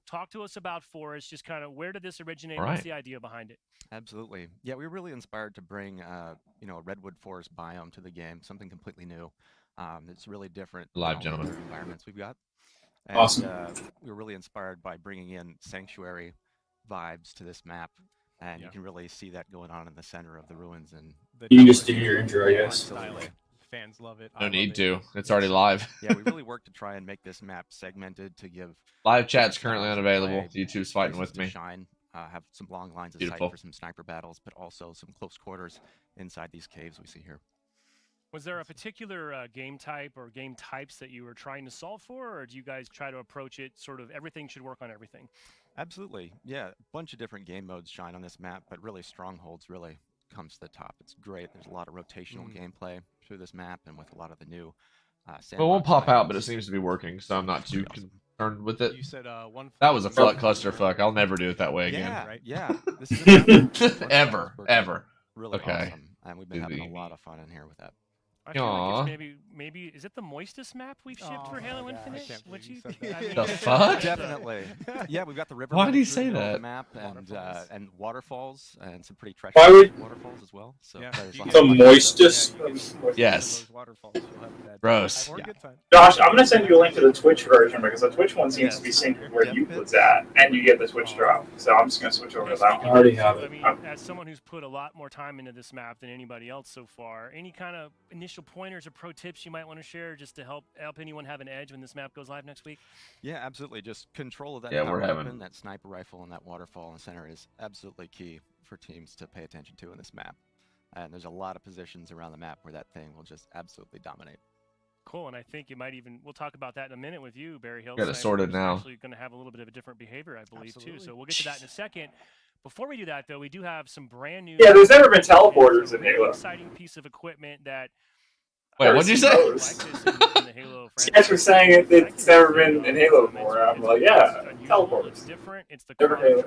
talk to us about Forest. Just kind of where did this originate? All What's right. the idea behind it? Absolutely. Yeah, we were really inspired to bring, a redwood forest biome to the game, something completely new. It's really different than Live, all the gentlemen. other environments we've got. And Awesome. we were really inspired by bringing in sanctuary vibes to this map. And you can really see that going on in the center of the ruins. And You can just do your intro, I guess. Absolutely. Fans love it. No need to. It's already live. Yeah, we really worked to try and make this map segmented to give Live chat's different currently styles of unavailable. play, YouTube's fighting places with to me. shine, have some long lines of Beautiful. sight for some sniper battles, but also some close quarters inside these caves we see here. Was there a particular game type or game types that you were trying to solve for, or do you guys try to approach it sort of everything should work on everything? Absolutely. Yeah, a bunch of different game modes shine on this map, but really Strongholds really comes to the top. It's great. There's a lot of rotational gameplay through this map and with a lot of the new sandbox Well, it won't pop out, but it items. seems to be working, so I'm not too concerned with it. You said one. That was a clusterfuck. I'll never do it that way again. Yeah, right? yeah. This is a map that's Ever, ever. really Okay. awesome, and we've been having a lot of fun in here with that. I feel Aw. like it's maybe is it the moistest map we've shipped for Halo Infinite? I can't Would believe you you? said that. I mean, The it's, fuck? Definitely. Yeah, we've got the river. Why running did he through say the middle of that? The map and waterfalls and some pretty Why treacherous would- waterfalls as well. So Yeah. there's The lots The of fun moistest. Yes. Those waterfalls, you'll have a bad time. Gross. Or a Yeah. good time. Josh, I'm gonna send you a link to the Twitch version because the Twitch one seems to be synced where you was at, and you get the Twitch drop. So I'm just gonna switch over to that one. I already have it. I mean, as someone who's put a lot more time into this map than anybody else so far, any kind of initial pointers or pro tips you might want to share just to help anyone have an edge when this map goes live next week? Yeah, absolutely. Just control of that Yeah, power we're having- weapon, that sniper rifle, and that waterfall in the center is absolutely key for teams to pay attention to in this map. And there's a lot of positions around the map where that thing will just absolutely dominate. Cool, and I think you might even, we'll talk about that in a minute with you, Barry Hill. Got it sorted now. Actually going to have a little bit of a different behavior, I believe, too. Absolutely. So we'll get to that in a second. Before we do that, though, we do have some brand new. Yeah, there's never been teleporters in Halo. Exciting piece of equipment that. Wait, what'd you say? like this in the Halo You guys were saying it's never been in Halo before. I'm like, yeah, It's teleporters. different. It's the Never quantum Halo.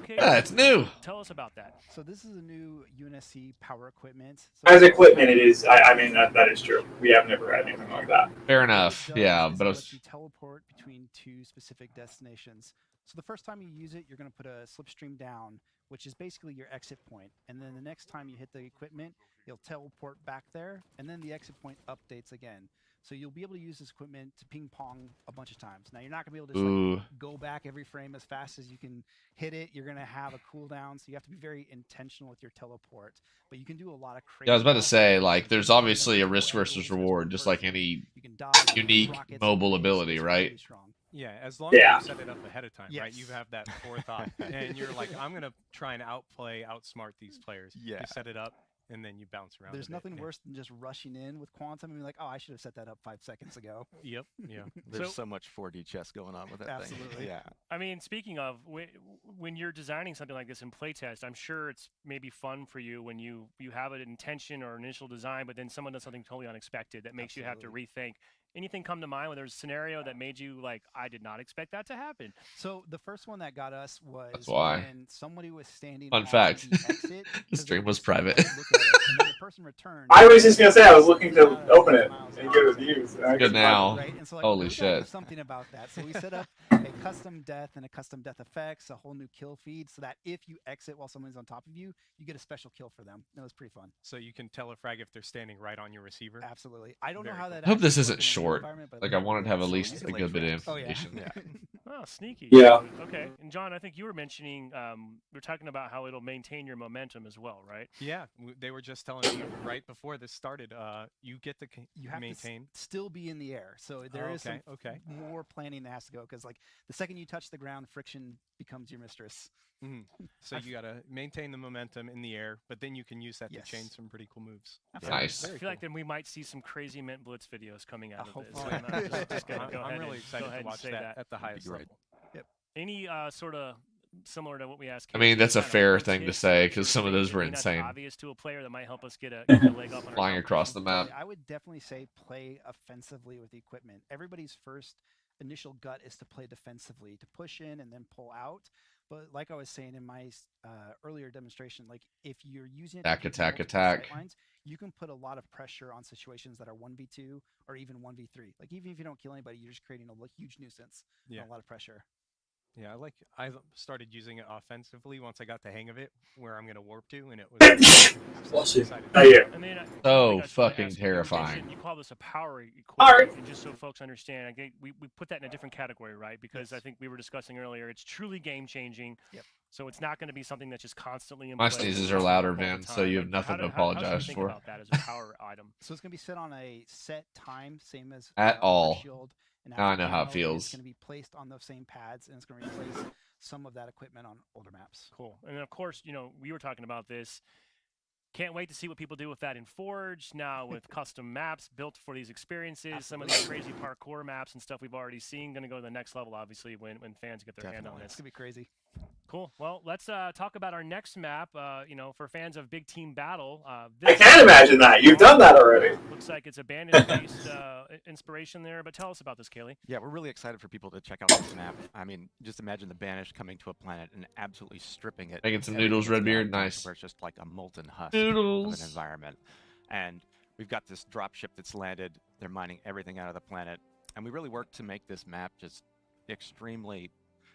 translocator. Yeah, it's new. Tell us about that. So this is a new UNSC power equipment. So As equipment, it is. I mean, that is true. We have never had anything like that. Fair what enough. it does Yeah, is but it I lets was... you teleport between two specific destinations. So the first time you use it, you're going to put a slipstream down, which is basically your exit point. And then the next time you hit the equipment, you'll teleport back there, and then the exit point updates again. So you'll be able to use this equipment to ping pong a bunch of times. Now you're not going to be able to just Ooh. go back every frame as fast as you can hit it. You're going to have a cooldown, so you have to be very intentional with your teleport. But you can do a lot of crazy. Yeah, I was about to stuff. say, like, there's You can obviously a jump risk over versus angles, reward, there's just one like person. any You can dodge unique rockets, mobile and ability, it's right? really strong. Yeah, as long Yeah. as you set it up ahead of time, right? You Yes. have that forethought, and you're like, I'm gonna try and outsmart these players. Yeah. You set it up, and then you bounce around. There's a bit. nothing Yeah. worse than just rushing in with quantum and being like, oh, I should have set that up 5 seconds ago. Yep. Yeah. There's So- so much 4D chess going on with that thing. Absolutely. Yeah. I mean, speaking of, when you're designing something like this in playtest, I'm sure it's maybe fun for you when you have an intention or initial design, but then someone does something totally unexpected that makes you have to rethink. Anything come to mind when there's a scenario that made you like, I did not expect that to happen? So the first one that got us was That's why. when somebody was standing Fun on fact. the exit. The stream was because private. they could look at it, and then the person returned. I was just gonna say I was looking to open it and get reviews. Good now. Right? And so, like, Holy we gotta do shit. something about that. So we set up a custom death and a custom death effects, a whole new kill feed, so that if you exit while someone's on top of you, you get a special kill for them. That was pretty fun. So you can telefrag if they're standing right on your receiver. Absolutely. I don't know Very how cool. that. I hope actually this works isn't in a real short. environment, but Like, I wanted to have at So least you a can lay good bit of traps. Oh, yeah. information. Yeah. Oh, sneaky. Yeah. Okay. And John, I think you were mentioning, we're talking about how it'll maintain your momentum as well, right? Yeah, they were just telling me right before this started. You get to You have maintain. to still be in the air. So there is some okay. more planning that has to go because, like, the second you touch the ground, friction becomes your mistress. So you gotta maintain the momentum in the air, but then you can use that Yes. to chain some pretty cool moves. Nice. I feel like then we might see some crazy Mint Blitz videos coming out of this. Hopefully. I'm just gonna go I'm ahead really and, excited go ahead to and watch say that at the highest great. level. Any sort of similar to what we asked? I mean, that's a kind of fair pro thing to tips say, or 'cause some of those were things that may not be insane. Obvious to a player that might help us get a leg up on our Flying across the competition. map. I would definitely say play offensively with the equipment. Everybody's first initial gut is to play defensively, to push in and then pull out. But like I was saying in my earlier demonstration, like if you're using it to Attack, give you attack, multiple attack. sightlines, you can put a lot of pressure on situations that are 1v2 or even 1v3. Like even if you don't kill anybody, you're just creating a huge nuisance Yeah. and a lot of pressure. Yeah, I started using it offensively once I got the hang of it, where I'm going to warp to, and it was Bless you. excited. Oh, yeah. I mean, So I just wanna fucking ask, terrifying. you call this a power All equipment, right. and just so folks understand, I think we put that in a different category, right? Because I Yes. think we were discussing earlier, it's truly game changing. Yep. So it's not going to be something that's just constantly in My play. sneezes that's are powered louder, up all the Van, so time. you Like, have nothing to how should we apologize think for. about that as a power item? So it's going to be set on a set time, same as At all. Shield and Now I After know how it Camo, and feels. it's going to be placed on those same pads, and it's going to replace some of that equipment on older maps. Cool. And of course, we were talking about this. Can't wait to see what people do with that in Forge now with custom maps built for these experiences. Some of these crazy parkour maps and stuff we've already seen going to go to the next level, obviously, when fans get their hand on It's this. going to be crazy. Cool. Well, let's talk about our next map. For fans of Big Team Battle, I this can't imagine that. You've done that already. looks like it's a bandit-based inspiration there. But tell us about this, Kaylee. Yeah, we're really excited for people to check out this map. I mean, just imagine the Banished coming to a planet and absolutely stripping it. Making some everything noodles, it's Redbeard, got, nice. Where it's just like a molten husk Noodles. of an environment. And we've got this dropship that's landed. They're mining everything out of the planet. And we really worked to make this map just extremely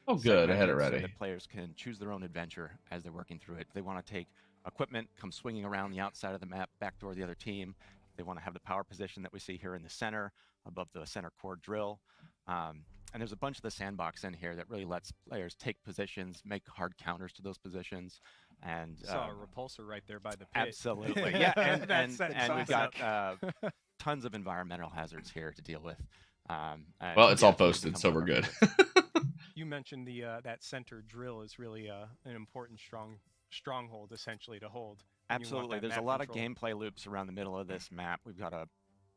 Oh, good. I had it segmented ready. so that players can choose their own adventure as they're working through it. If they want to take equipment, come swinging around the outside of the map, backdoor the other team. If they want to have the power position that we see here in the center, above the center core drill. And there's a bunch of the sandbox in here that really lets players take positions, make hard counters to those positions. And Saw a repulsor right there by the pit. absolutely, yeah. And That's we've got awesome. tons of environmental hazards here to deal with. And Well, it's yeah, all really posted, become so one we're of our good. favorites. You mentioned that center drill is really an important stronghold essentially to hold. and you want Absolutely. that There's a map lot of control. gameplay loops around the middle of this map. We've got a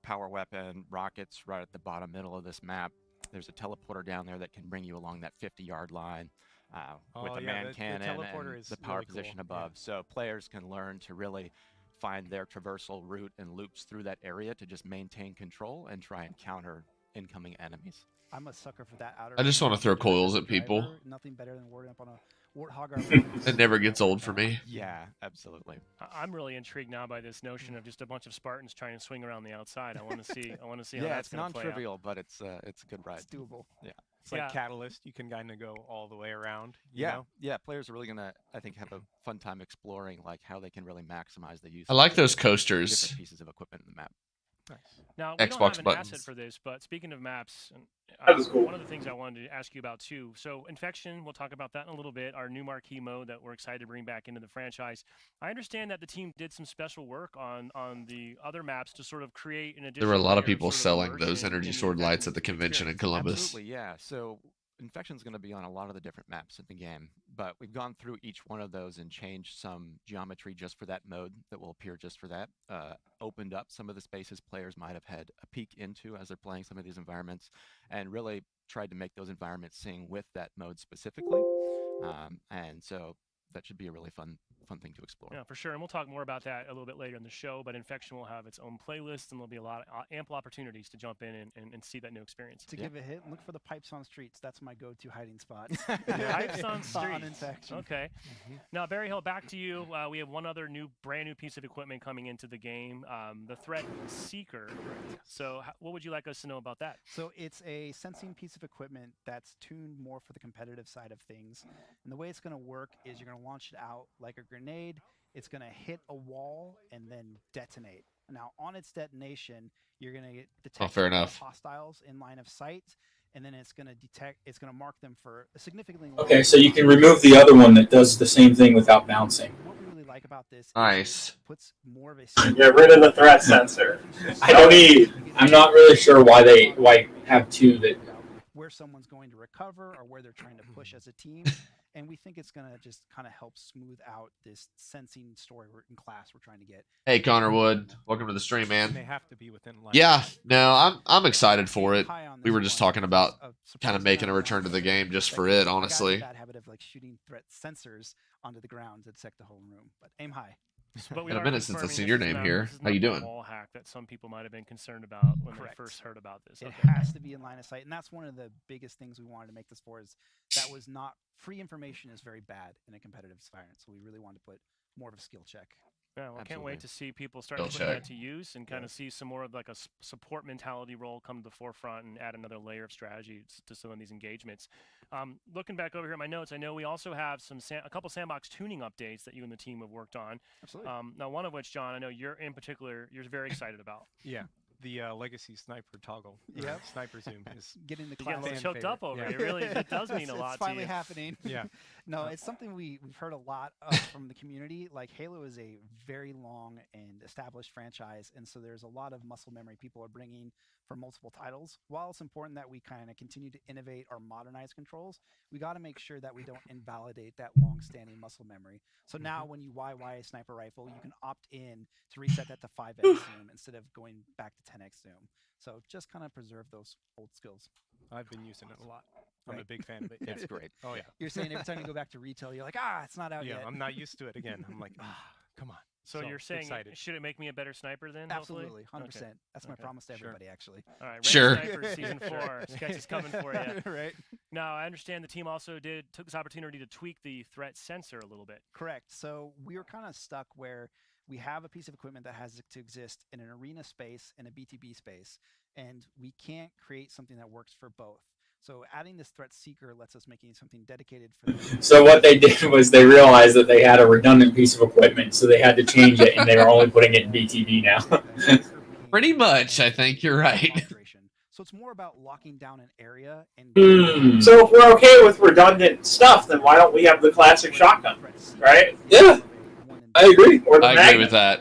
power weapon, rockets right at the bottom middle of this map. There's a teleporter down there that can bring you along that 50-yard line with Oh, a yeah, man the cannon teleporter and is the power really cool, position yeah. above. So players can learn to really find their traversal route and loops through that area to just maintain control and try and counter incoming enemies. I'm a sucker for that outer. I just ring wanna throw driver coils at people. driver. Nothing better than warding up on a warthog or a It never gets old for me. Yeah, absolutely. I'm really intrigued now by this notion of just a bunch of Spartans trying to swing around the outside. I want to see. I want to see how Yeah, that's it's going to play out. non-trivial, but it's a good ride. It's doable. It's like Yeah. Catalyst. You can kind of go all the way around. You Yeah, know? yeah. Players are really gonna, I think, have a fun time exploring like how they can really maximize the use. I like of those the coasters. different pieces of equipment in the map. Nice. Now, we Xbox don't have an buttons. asset for this, but speaking of maps, That is cool. one of the things I wanted to ask you about too. So, Infection, we'll talk about that in a little bit. Our new marquee mode that we're excited to bring back into the franchise. I understand that the team did some special work on the other maps to sort of create an There additional. were a lot of layer people sort of selling immersion those energy in the sword lights Infection at the convention in experience. Columbus. Absolutely, yeah. So Infection's going to be on a lot of the different maps in the game, but we've gone through each one of those and changed some geometry just for that mode that will appear just for that. Opened up some of the spaces players might have had a peek into as they're playing some of these environments, and really tried to make those environments sing with that mode specifically. And so that should be a really fun thing to explore. Yeah, for sure. And we'll talk more about that a little bit later in the show. But Infection will have its own playlist, and there'll be a lot of ample opportunities to jump in and see that new experience. To give a hit, look for the pipes on streets. That's my go-to hiding spot. Pipes on On streets. Infection. Okay. Now, Barry Hill, back to you. We have one other brand new piece of equipment coming into the game, the Threat Seeker. So, what would you like us to know about that? So it's a sensing piece of equipment that's tuned more for the competitive side of things. And the way it's going to work is you're going to launch it out like a grenade. It's going to hit a wall and then detonate. Now, on its detonation, you're going to detect fair all enough. hostiles in line of sight, and then it's going to mark them for a significantly. Okay, so you can remove the other one that does the same thing without bouncing. What we really like about this Nice. is it puts more of a Get rid of the threat sensor. I No don't need. I'm not really sure why have two that. where someone's going to recover or where they're trying to push as a team. And we think it's going to just kind of help smooth out this sensing story in class we're trying to get. Hey, Connor Wood, welcome to the stream, And they man. have to be within line. Yeah, no, I'm excited for it. High on We this were just one, talking about a kind surprising of making a amount of return to the times game just that for I got it, in the honestly. bad habit of like shooting threat sensors onto the ground to detect the whole room, but aim high. But we Been a are minute since I've confirming seen this your is name not- here. this is How you not the doing? wall hack that some people might have been concerned about when Correct. they first heard about this. It Okay. has to be in line of sight, and that's one of the biggest things we wanted to make this for. Is that was not free information is very bad in a competitive environment, so we really wanted to put more of a skill check. Yeah, well, I can't Absolutely. wait to see people start putting check. that to use and kind of see some more of like a support mentality role come to the forefront and add another layer of strategy to some of these engagements. Looking back over here at my notes, I know we also have a couple sandbox tuning updates that you and the team have worked on. Absolutely. Now, one of which, John, I know you're very excited about. Yeah, the legacy sniper toggle. Yep. Sniper zoom is Getting the You get a class. little fan choked favorite. up over Yeah. it. It really it does mean a lot It's to finally you. happening. Yeah. No, it's something we've heard a lot from the community. Like Halo is a very long and established franchise, and so there's a lot of muscle memory people are bringing for multiple titles. While it's important that we kind of continue to innovate or modernize controls, we got to make sure that we don't invalidate that long-standing muscle memory. So now when you YY a sniper rifle, you can opt in to reset that to 5x zoom instead of going back to 10x zoom. So just kind of preserve those old skills. I've been using it a lot. I'm a Right. big fan of it. Yeah. It's great. Oh yeah. You're saying every time you go back to retail, you're like, it's not out Yeah, yet. I'm not used to it again. I'm like, come on. So you're saying, excited. should it make me a better sniper then? hopefully? Absolutely, 100%. Okay. That's my Okay. promise to Sure. everybody, actually. All right, Sure. Ranked Snipers season 4. Sketch is coming for you. Right. Now, I understand the team also took this opportunity to tweak the threat sensor a little bit. Correct. So we were kind of stuck where we have a piece of equipment that has to exist in an arena space and a BTB space, and we can't create something that works for both. So adding this threat seeker lets us making something dedicated for them. So what they did was they realized that they had a redundant piece of equipment, so they had to change it, and they were only putting it in BTB now. Pretty much, I think you're right. So it's more about locking down an area and. So if we're okay with redundant stuff, then why don't we have the classic shotgun, right? Yeah, I agree. Or the I agree Magnum. with that.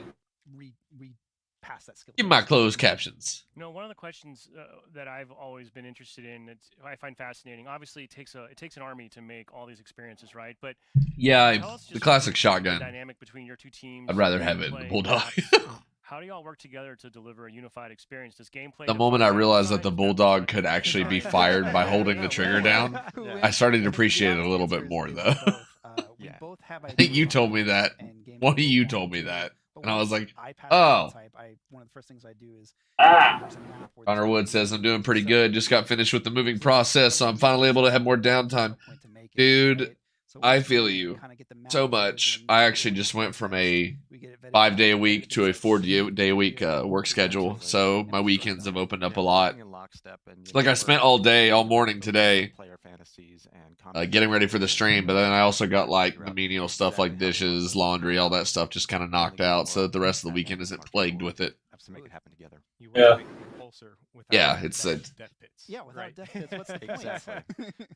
Pass that skill. Give me my closed captions. You know, one of the questions that I've always been interested in, I find fascinating. Obviously, it takes an army to make all these experiences, right? But Yeah, tell us the just classic the shotgun. dynamic between your two teams. I'd rather have it in the gameplay, Bulldog. maps. How do y'all work together to deliver a unified experience? Does gameplay? The moment I define realized that the design? Bulldog could actually be fired by holding the trigger down, I started to appreciate it a little bit more, though. We Yeah. both have I think you told me that. One of you told me that. And I was like, oh. One of the first things I do is Connor Wood says, I'm doing pretty good. Just got finished with the moving process, so I'm finally able to have more downtime. Dude, I feel you so much. I actually just went from a 5-day-a-week to a 4-day-a-week work schedule, so my weekends have opened up a lot. Like I spent all day, all morning today getting ready for the stream, but then I also got like the menial stuff like dishes, laundry, all that stuff just kind of knocked out so that the rest of the weekend isn't plagued with it. To make it happen together. You Yeah. wouldn't make a repulsor without Yeah, it's a- death pits. Yeah, without right? death pits, what's the point? Exactly. Give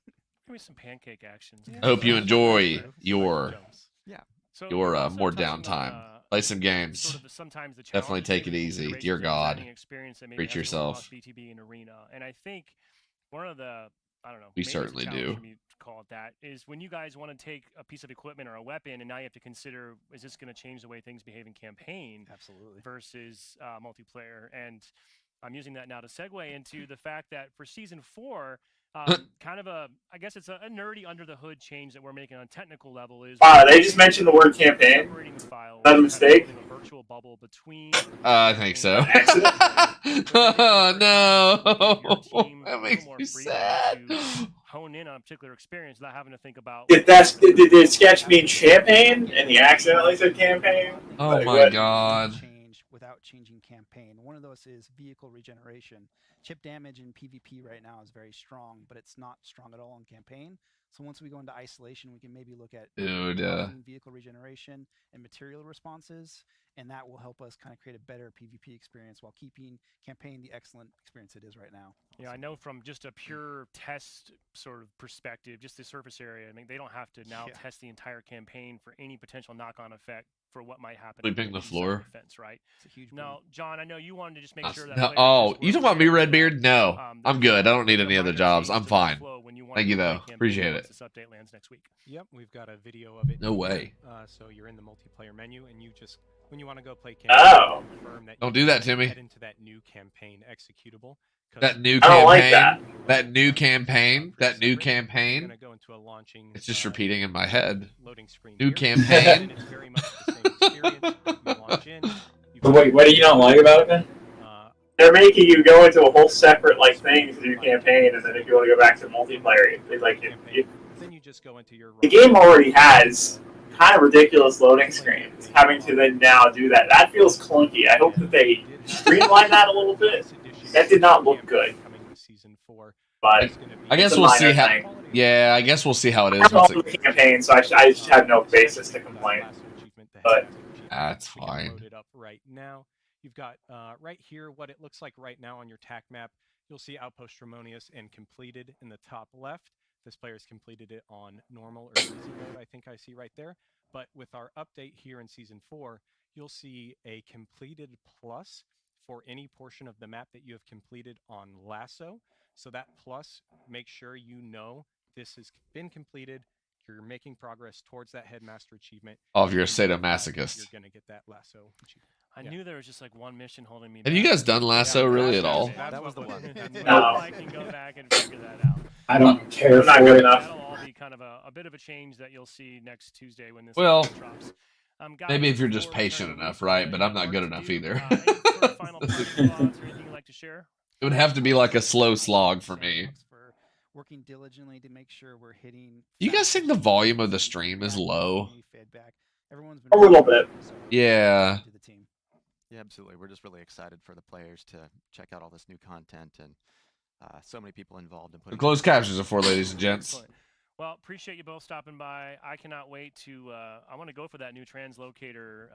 me some pancake actions. I hope you enjoy your So your, also more touching on, downtime. Play some games. Sort of sometimes the Definitely challenges take it and easy. iterations Dear of God. designing experience that maybe Treat has to roll yourself. off BTB and Arena. And I think one of the, I don't know, We maybe it's a certainly challenge do. for me to call it that, is when you guys want to take a piece of equipment or a weapon and now you have to consider, is this going to change the way things behave in campaign Absolutely. versus multiplayer? And I'm using that now to segue into the fact that for Season 4, kind of I guess it's a nerdy under the hood change that we're making on a technical level is. They just mentioned the word campaign. Separating the files, That a kind of mistake? building a virtual bubble between. I think so. Accident? Oh, no. Your team That a makes little more me freedom sad. to hone in on a particular experience without having to think about. Did Sketch mean champagne and he accidentally said campaign? Oh Like, my what? God. Change without changing campaign. One of those is vehicle regeneration. Chip damage in PvP right now is very strong, but it's not strong at all in campaign. So once we go into isolation, we can maybe look at Dude, buffing vehicle regeneration and material responses, and that will help us kind of create a better PvP experience while keeping campaign the excellent experience it is right now. Yeah, I know from just a pure test sort of perspective, just the surface area. I mean, they don't have to now test the entire campaign for any potential knock-on effect for what might happen. Sweeping the floor. Defense, right? It's a huge Now, John, I know you wanted to just make sure that. No, players oh, just you were talking about me, aware Redbeard? that, No, I'm there's good. I don't need a any other minor jobs. change I'm to the fine. flow when you want Thank to you, play though. campaign Appreciate once it. This update lands next week. Yep, we've got a video of it. No way. So you're in the multiplayer menu, and you just when you want to go play campaign, Oh. confirm that Don't you do that to me. head into that new campaign executable. 'cause That new I don't like campaign. that. That new campaign. pretty That new separate. You're campaign. gonna go into a launching. It's just repeating in my head. Loading screen. New here, campaign. and it's very much the same experience. You launch in. You But wait, what do you not like about it, then? They're making you go into a whole separate thing to do campaign, and then if you want to go back to multiplayer, it's like then you just go into your the game already has kind of ridiculous loading screens, having to then now do that. That feels clunky. I hope that they streamline that a little bit. That did not look good. But I guess we'll see how. Yeah, I guess we'll see how it is. I'm also the campaign, so I just have no basis to complain. But that's fine. Loaded up right now. You've got right here what it looks like right now on your TAC map. You'll see Outpost Harmonious and completed in the top left. This player's completed it on normal or easy mode, I think I see right there. But with our update here in Season 4, you'll see a completed plus for any portion of the map that you have completed on Lasso. So that plus, make sure you know this has been completed. You're making progress towards that Headmaster achievement. Oh, if you're a sadomasochist. You're going to get that Lasso achievement. I knew there was just like one mission holding me Have back. you guys done Lasso really at all? That was the one. No. I can go back and figure that out. I don't care I'm not for good it. enough. That'll all be kind of a bit of a change that you'll see next Tuesday when this drops. Guys, Maybe if you're just before we patient turn enough, to right? what But I'm not we good want enough to do, either. any sort of final parting thoughts or anything you'd like to share? It would have to be like a slow slog for me. For working diligently to make sure we're hitting. You guys think the volume of the stream is low? Feedback. Everyone's been A little bit. Yeah. To the team. Yeah, absolutely. We're just really excited for the players to check out all this new content and so many people involved in The putting. closed captions are for ladies and gents. Excellent. Well, appreciate you both stopping by. I cannot wait to. I want to go for that new translocator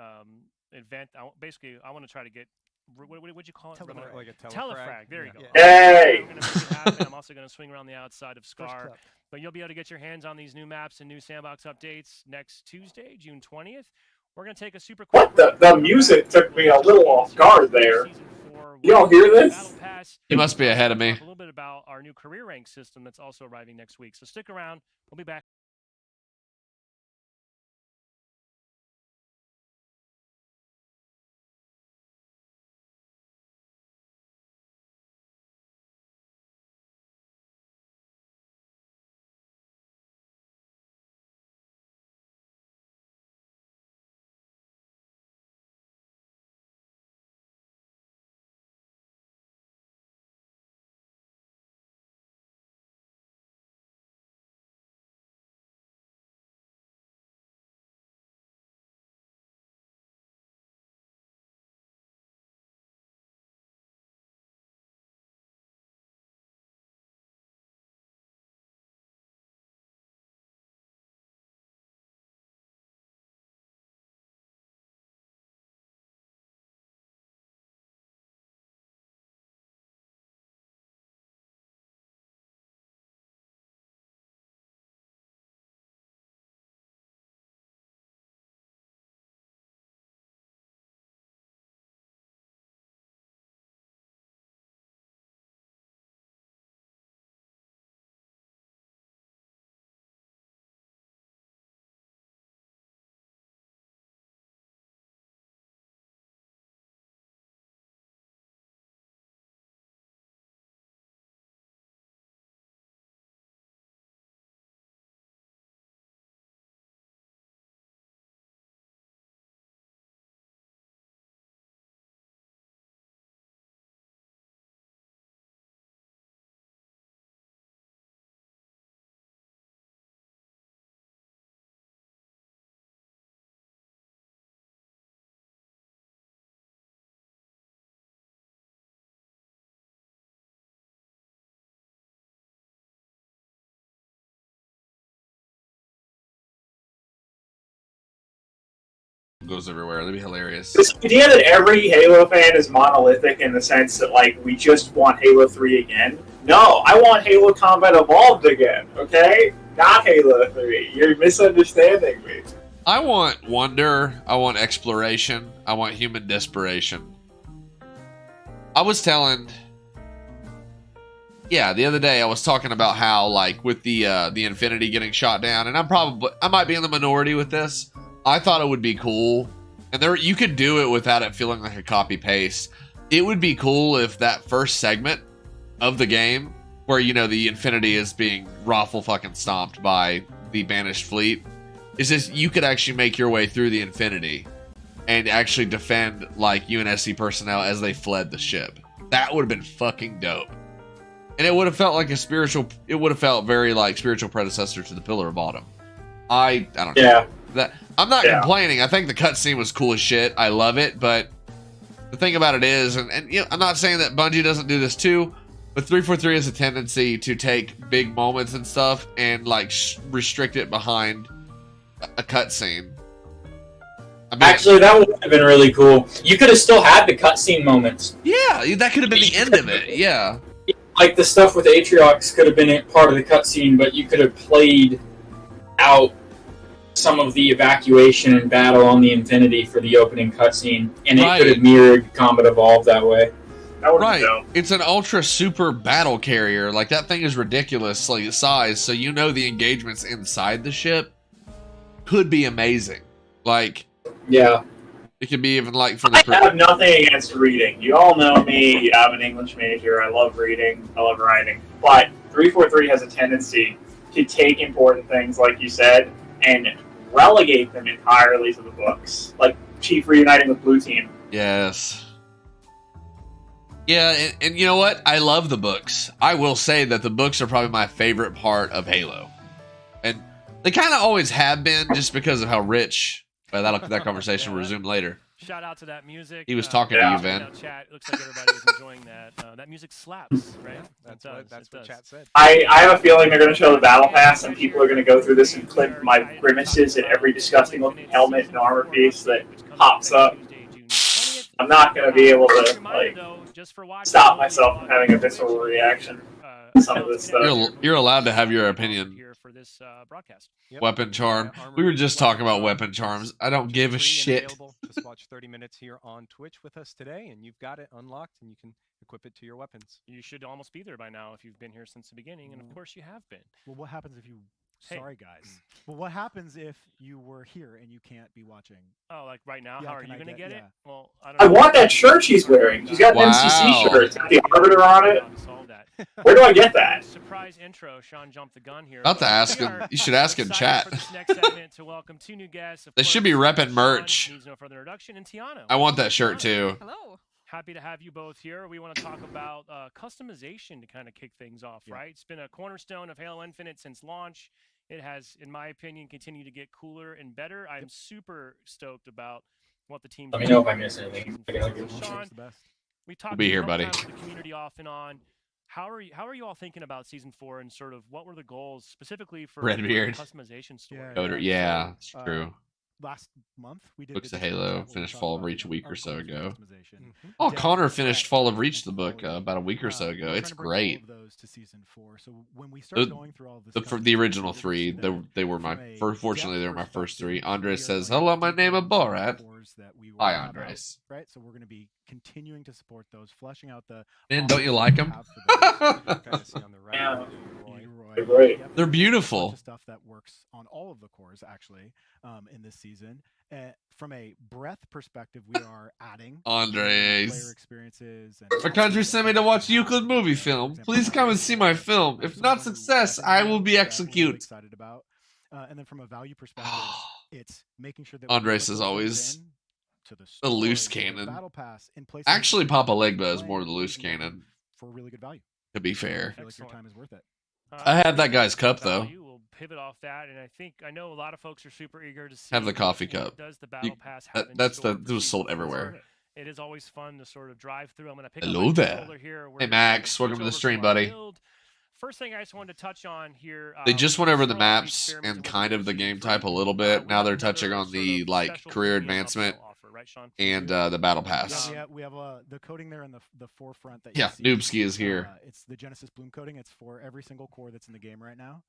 event. Basically, I want to try to get. What'd you call it? Telefrag. Like a Telefrag. There you go. Hey! I'm going to make it happen. I'm also going to swing around the outside of Scar. cup. But you'll be able to get your hands on these new maps and new sandbox updates next Tuesday, June 20th. We're going to take a super quick What? The music took me a little off guard there. Season 4 Y'all hear this? Battle Pass. You must be ahead of me. A little bit about our new career rank system that's also arriving next week. So stick around. We'll be back. Goes everywhere. That'd be hilarious. This idea that every Halo fan is monolithic in the sense that, like, we just want Halo 3 again. No, I want Halo Combat Evolved again, okay? Not Halo 3. You're misunderstanding me. I want wonder. I want exploration. I want human desperation. I was telling... Yeah, the other day I was talking about how, like, with the Infinity getting shot down, and I might be in the minority with this. I thought it would be cool, and you could do it without it feeling like a copy paste. It would be cool if that first segment of the game, where the Infinity is being raffle fucking stomped by the banished fleet, is just you could actually make your way through the Infinity and actually defend like UNSC personnel as they fled the ship. That would have been fucking dope. And it would have felt like it would have felt very like spiritual predecessor to the Pillar of Autumn. I don't know. Yeah. That I'm not Yeah. complaining. I think the cutscene was cool as shit. I love it, but the thing about it is, and you know, I'm not saying that Bungie doesn't do this too, but 343 has a tendency to take big moments and stuff and like restrict it behind a cutscene. I mean, Actually, that would have been really cool. You could have still had the cutscene moments. yeah, that could have been the end of it. Yeah. Like the stuff with Atriox could have been part of the cutscene, but you could have played out some of the evacuation and battle on the Infinity for the opening cutscene, and it could have mirrored Combat Evolved that way. That would be Right. dope. It's an ultra super battle carrier. Like that thing is ridiculous, like size. So you know the engagements inside the ship could be amazing. Like, yeah, it could be even like for the. I have nothing against reading. You all know me. I'm an English major. I love reading. I love writing. But 343 has a tendency to take important things, like you said, and relegate them entirely to the books. Like Chief reuniting with Blue Team. Yes. Yeah, and you know what? I love the books. I will say that the books are probably my favorite part of Halo. And they kind of always have been just because of how rich. But that conversation will resume later. Shout out to that music. He was talking to you, Vin. Chat. Looks like everybody was enjoying that. That music slaps, right? That's what chat said. I have a feeling they're going to show the battle pass, and people are going to go through this and clip my grimaces at every disgusting looking helmet and armor piece that pops up. I'm not going to be able to like stop myself from having a visceral reaction to some of this stuff. You're allowed to have your opinion. For this broadcast. Weapon charm. We were just talking about weapon charms. I don't give a shit. Just watch 30 minutes here on Twitch with us today, and you've got it unlocked, and you can equip it to your weapons. You should almost be there by now if you've been here since the beginning, and of course you have been. Well, what happens if you... Hey. Sorry, guys. Well, what happens if you were here and you can't be watching? Oh, like right now? Yeah, How are can you I going to get- get it? yeah. Well, I don't I know. want that shirt she's wearing. She's got an Wow. MCC shirt. It's got the Arbiter on it. Where do I get that? Surprise intro. Sean jumped the gun here. About to ask him. You should ask in chat. For this next segment to welcome two new guests. Of They should course, be repping Sean merch. needs no further introduction, and Tiano. I want that shirt too. Hello. Happy to have you both here. We want to talk about customization to kind of kick things off, right? It's been a cornerstone of Halo Infinite since launch. It has, in my opinion, continued to get cooler and better. I'm super stoked about what the team's Let me doing know if I miss anything. Sean, we talked We'll be here, a couple buddy. times with the community off and on. How are you all thinking about season 4 and sort of what were the goals specifically for Redbeard. the customization story? Yeah, it's true. Last month, we did Books the of Discord Halo chat where we finished talked Fall of about, Reach a week our or so goals for ago. customization. Oh, Yeah, Connor it's finished right. Fall of Reach the Moving book forward. about a week or so We're ago. trying It's to bring all great. of those to season 4. So when we start going through all of this, The original three, they were my first. Fortunately, they were my first three. Andres says, "Hello, my name is Borat." Hi, Andres. Right, so we're going to be continuing to support those, fleshing out the. Man, don't you like them? Yeah. Leroy. They're great. Yep. They're Bunch beautiful. of stuff that works on all of the cores actually in this season. From a breadth perspective, we are adding Andres. player experiences. And My country sent me to watch Euclid movie film. Please come and see my film. If not success, I will be Really executed. excited about. And then from a value perspective, it's making sure that Andres we is put those always in to the a loose story, to the cannon. battle pass in places Actually, that Papa you can Legba is play more the loose and cannon. for really good value. To be I fair, feel like your Excellent. time is worth it. I had that guy's cup, though. We'll pivot off that, and I know a lot of folks are super eager to see. Have the coffee what cup. Does the battle You- pass have in that's store the- for it was sold season 4? everywhere. It is always fun to sort of drive through. I'm going to pick Hello up my there. controller here. We're Hey, gonna Max, switch welcome to the over stream, our buddy. build. First thing I just wanted to touch on here. They just went over the Sherlock maps experimented and with kind of the season game 3. type a little We bit. Now have they're another touching on sort the of like special career premium advancement upsell offer, right, Sean? and the battle Yeah, pass. we have the coding there in the forefront that Yeah, you see. Noobski is here. It's the Genesis Bloom coding. It's for every single core that's in the game right now.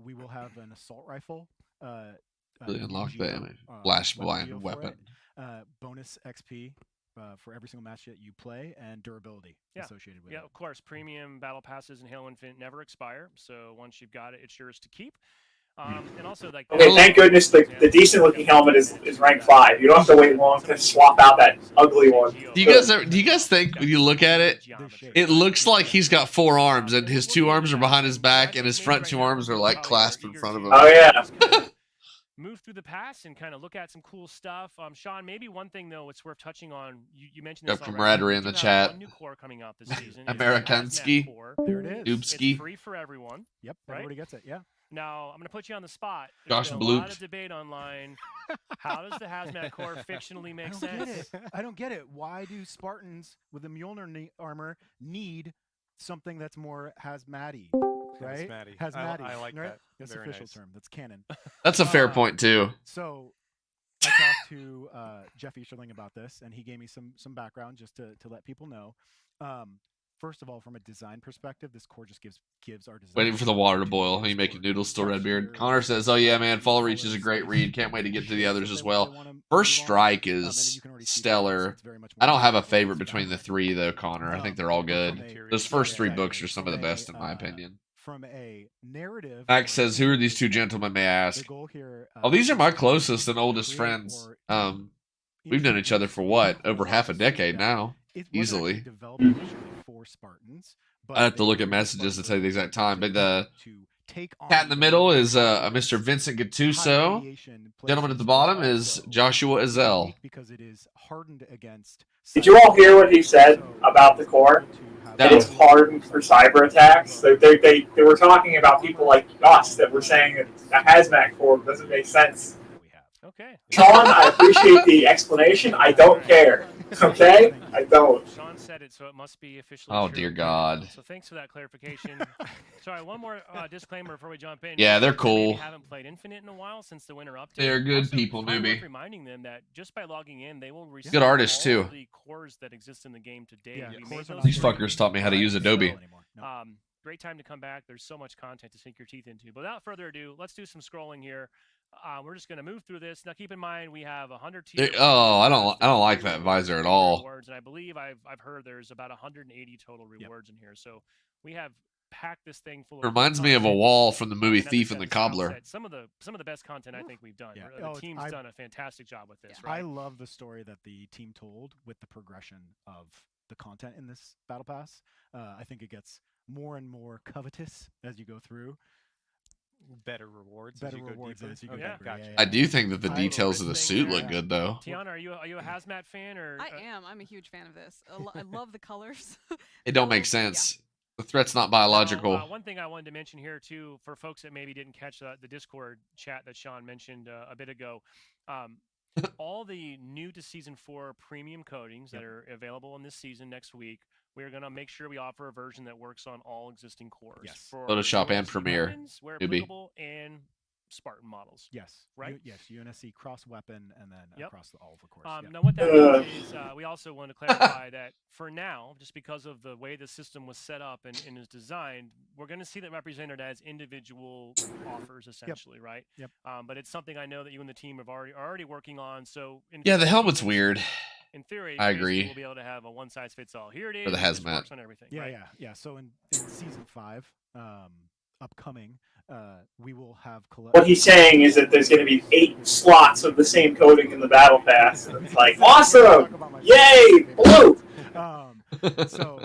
We will have an assault rifle. Really unlock the geo, flash geo blind for weapon. it, bonus XP for every single match that you play, and durability Yeah. associated with Yeah, it. of course. Premium battle passes in Halo Infinite never expire, so once you've got it, it's yours to keep. And also, like, Okay, thank goodness the decent looking helmet is rank 5. You don't have to wait long to swap out that ugly one. Do you guys think when you look at it, it looks like he's got 4 arms and his 2 arms are behind his back and his front 2 arms are like clasped in front of him? Oh, yeah. Move through the pass and kind of look at some cool stuff. Sean, maybe one thing though it's worth touching on. You mentioned Got this already. camaraderie in We the do have chat. one new core coming out this season. It's the Amerikanski. Hazmat core. There it is. Oopski. It's free for everyone. Yep, Right? everybody gets it. Yeah. Now, I'm going to put you on the spot. Josh There's been a lot blooped. of debate online. How does the hazmat core fictionally make I don't sense? get it. I don't get it. Why do Spartans with the Mjolnir armor need something that's more hazmat-y? Right? Hazmat-y. Hazmat-y. I like right? that. That's Very official nice. term. That's canon. That's a fair point too. So I talked to Jeff Easterling about this, and he gave me some background just to let people know. First of all, from a design perspective, this core just gives our design. Waiting for the water to boil. Are you making noodles still, Redbeard? Connor says, "Oh yeah, man, Fall Reach is a great read. Can't wait to get to the others as well." First Strike is stellar. I don't have a favorite between the three though, Connor. I think they're all good. Those first three books are some of the best in my opinion. From a narrative, Max says, "Who are these two gentlemen?" May I ask. Oh, these are my closest and oldest friends. We've known each other for what, over half a decade now, easily. For Spartans, I have to look at messages to tell you the exact time. But the cat in the middle is Mr. Vincent Gattuso. Gentleman at the bottom is Joshua Ezel. Because it is hardened against. Did you all hear what he said about the core? That it's hardened for cyber attacks. They were talking about people like us that were saying that a hazmat core doesn't make sense. Okay. Sean, I appreciate the explanation. I don't care. Okay? I don't. Sean said it, so it must be officially Oh, true. dear God. So thanks for that clarification. Sorry, one more disclaimer before we jump in. Yeah, they're cool. Maybe haven't played Infinite in a while since the winter update. They're good also, people, newbie. Reminding them that just by logging in, they will receive good artists, all too. of the cores that exist in the game today. Yeah, these fuckers taught me how to use Adobe. Great time to come back. There's so much content to sink your teeth into. But without further ado, let's do some scrolling here. We're just going to move through this. Now, keep in mind, we have 100 tiers. Oh, I don't like that visor at all. Rewards, and I believe I've heard there's about 180 total rewards in here. So we have packed this thing full of. Reminds me of a wall from the movie Thief and the Cobbler. Some of the best content I think we've done. Yeah. The team's done a fantastic job with this. Yeah. Right? I love the story that the team told with the progression of the content in this battle pass. I think it gets more and more covetous as you go through. Better rewards. Better rewards as you go deeper. Gotcha. I do think that the details of the suit look good, though. Tiana, are you a hazmat fan or? I am. I'm a huge fan of this. I love the colors. It don't make sense. Yeah. The threat's not biological. One thing I wanted to mention here too, for folks that maybe didn't catch the Discord chat that Sean mentioned a bit ago, all the new to Season 4 premium coatings that are available in this season next week, we're going to make sure we offer a version that works on all existing cores. Yes. For Photoshop and UNSC Premiere. Weapons, where applicable, and Spartan models. Yes. Right? Yes. UNSC cross weapon and then across all of the cores. Now, what that means is we also want to clarify that for now, just because of the way the system was set up and is designed, we're going to see that represented as individual offers, essentially, right? Yep. But it's something I know that you and the team are already working on. So yeah, the helmet's weird. In theory, I agree. We'll be able to have a one-size-fits-all. Here it is. For the hazmat. Works on everything. Yeah, right? yeah. So in Season 5, upcoming, we will have. What he's saying is that there's going to be 8 slots of the same coating in the battle pass. And it's like, awesome! Yay! Blue! So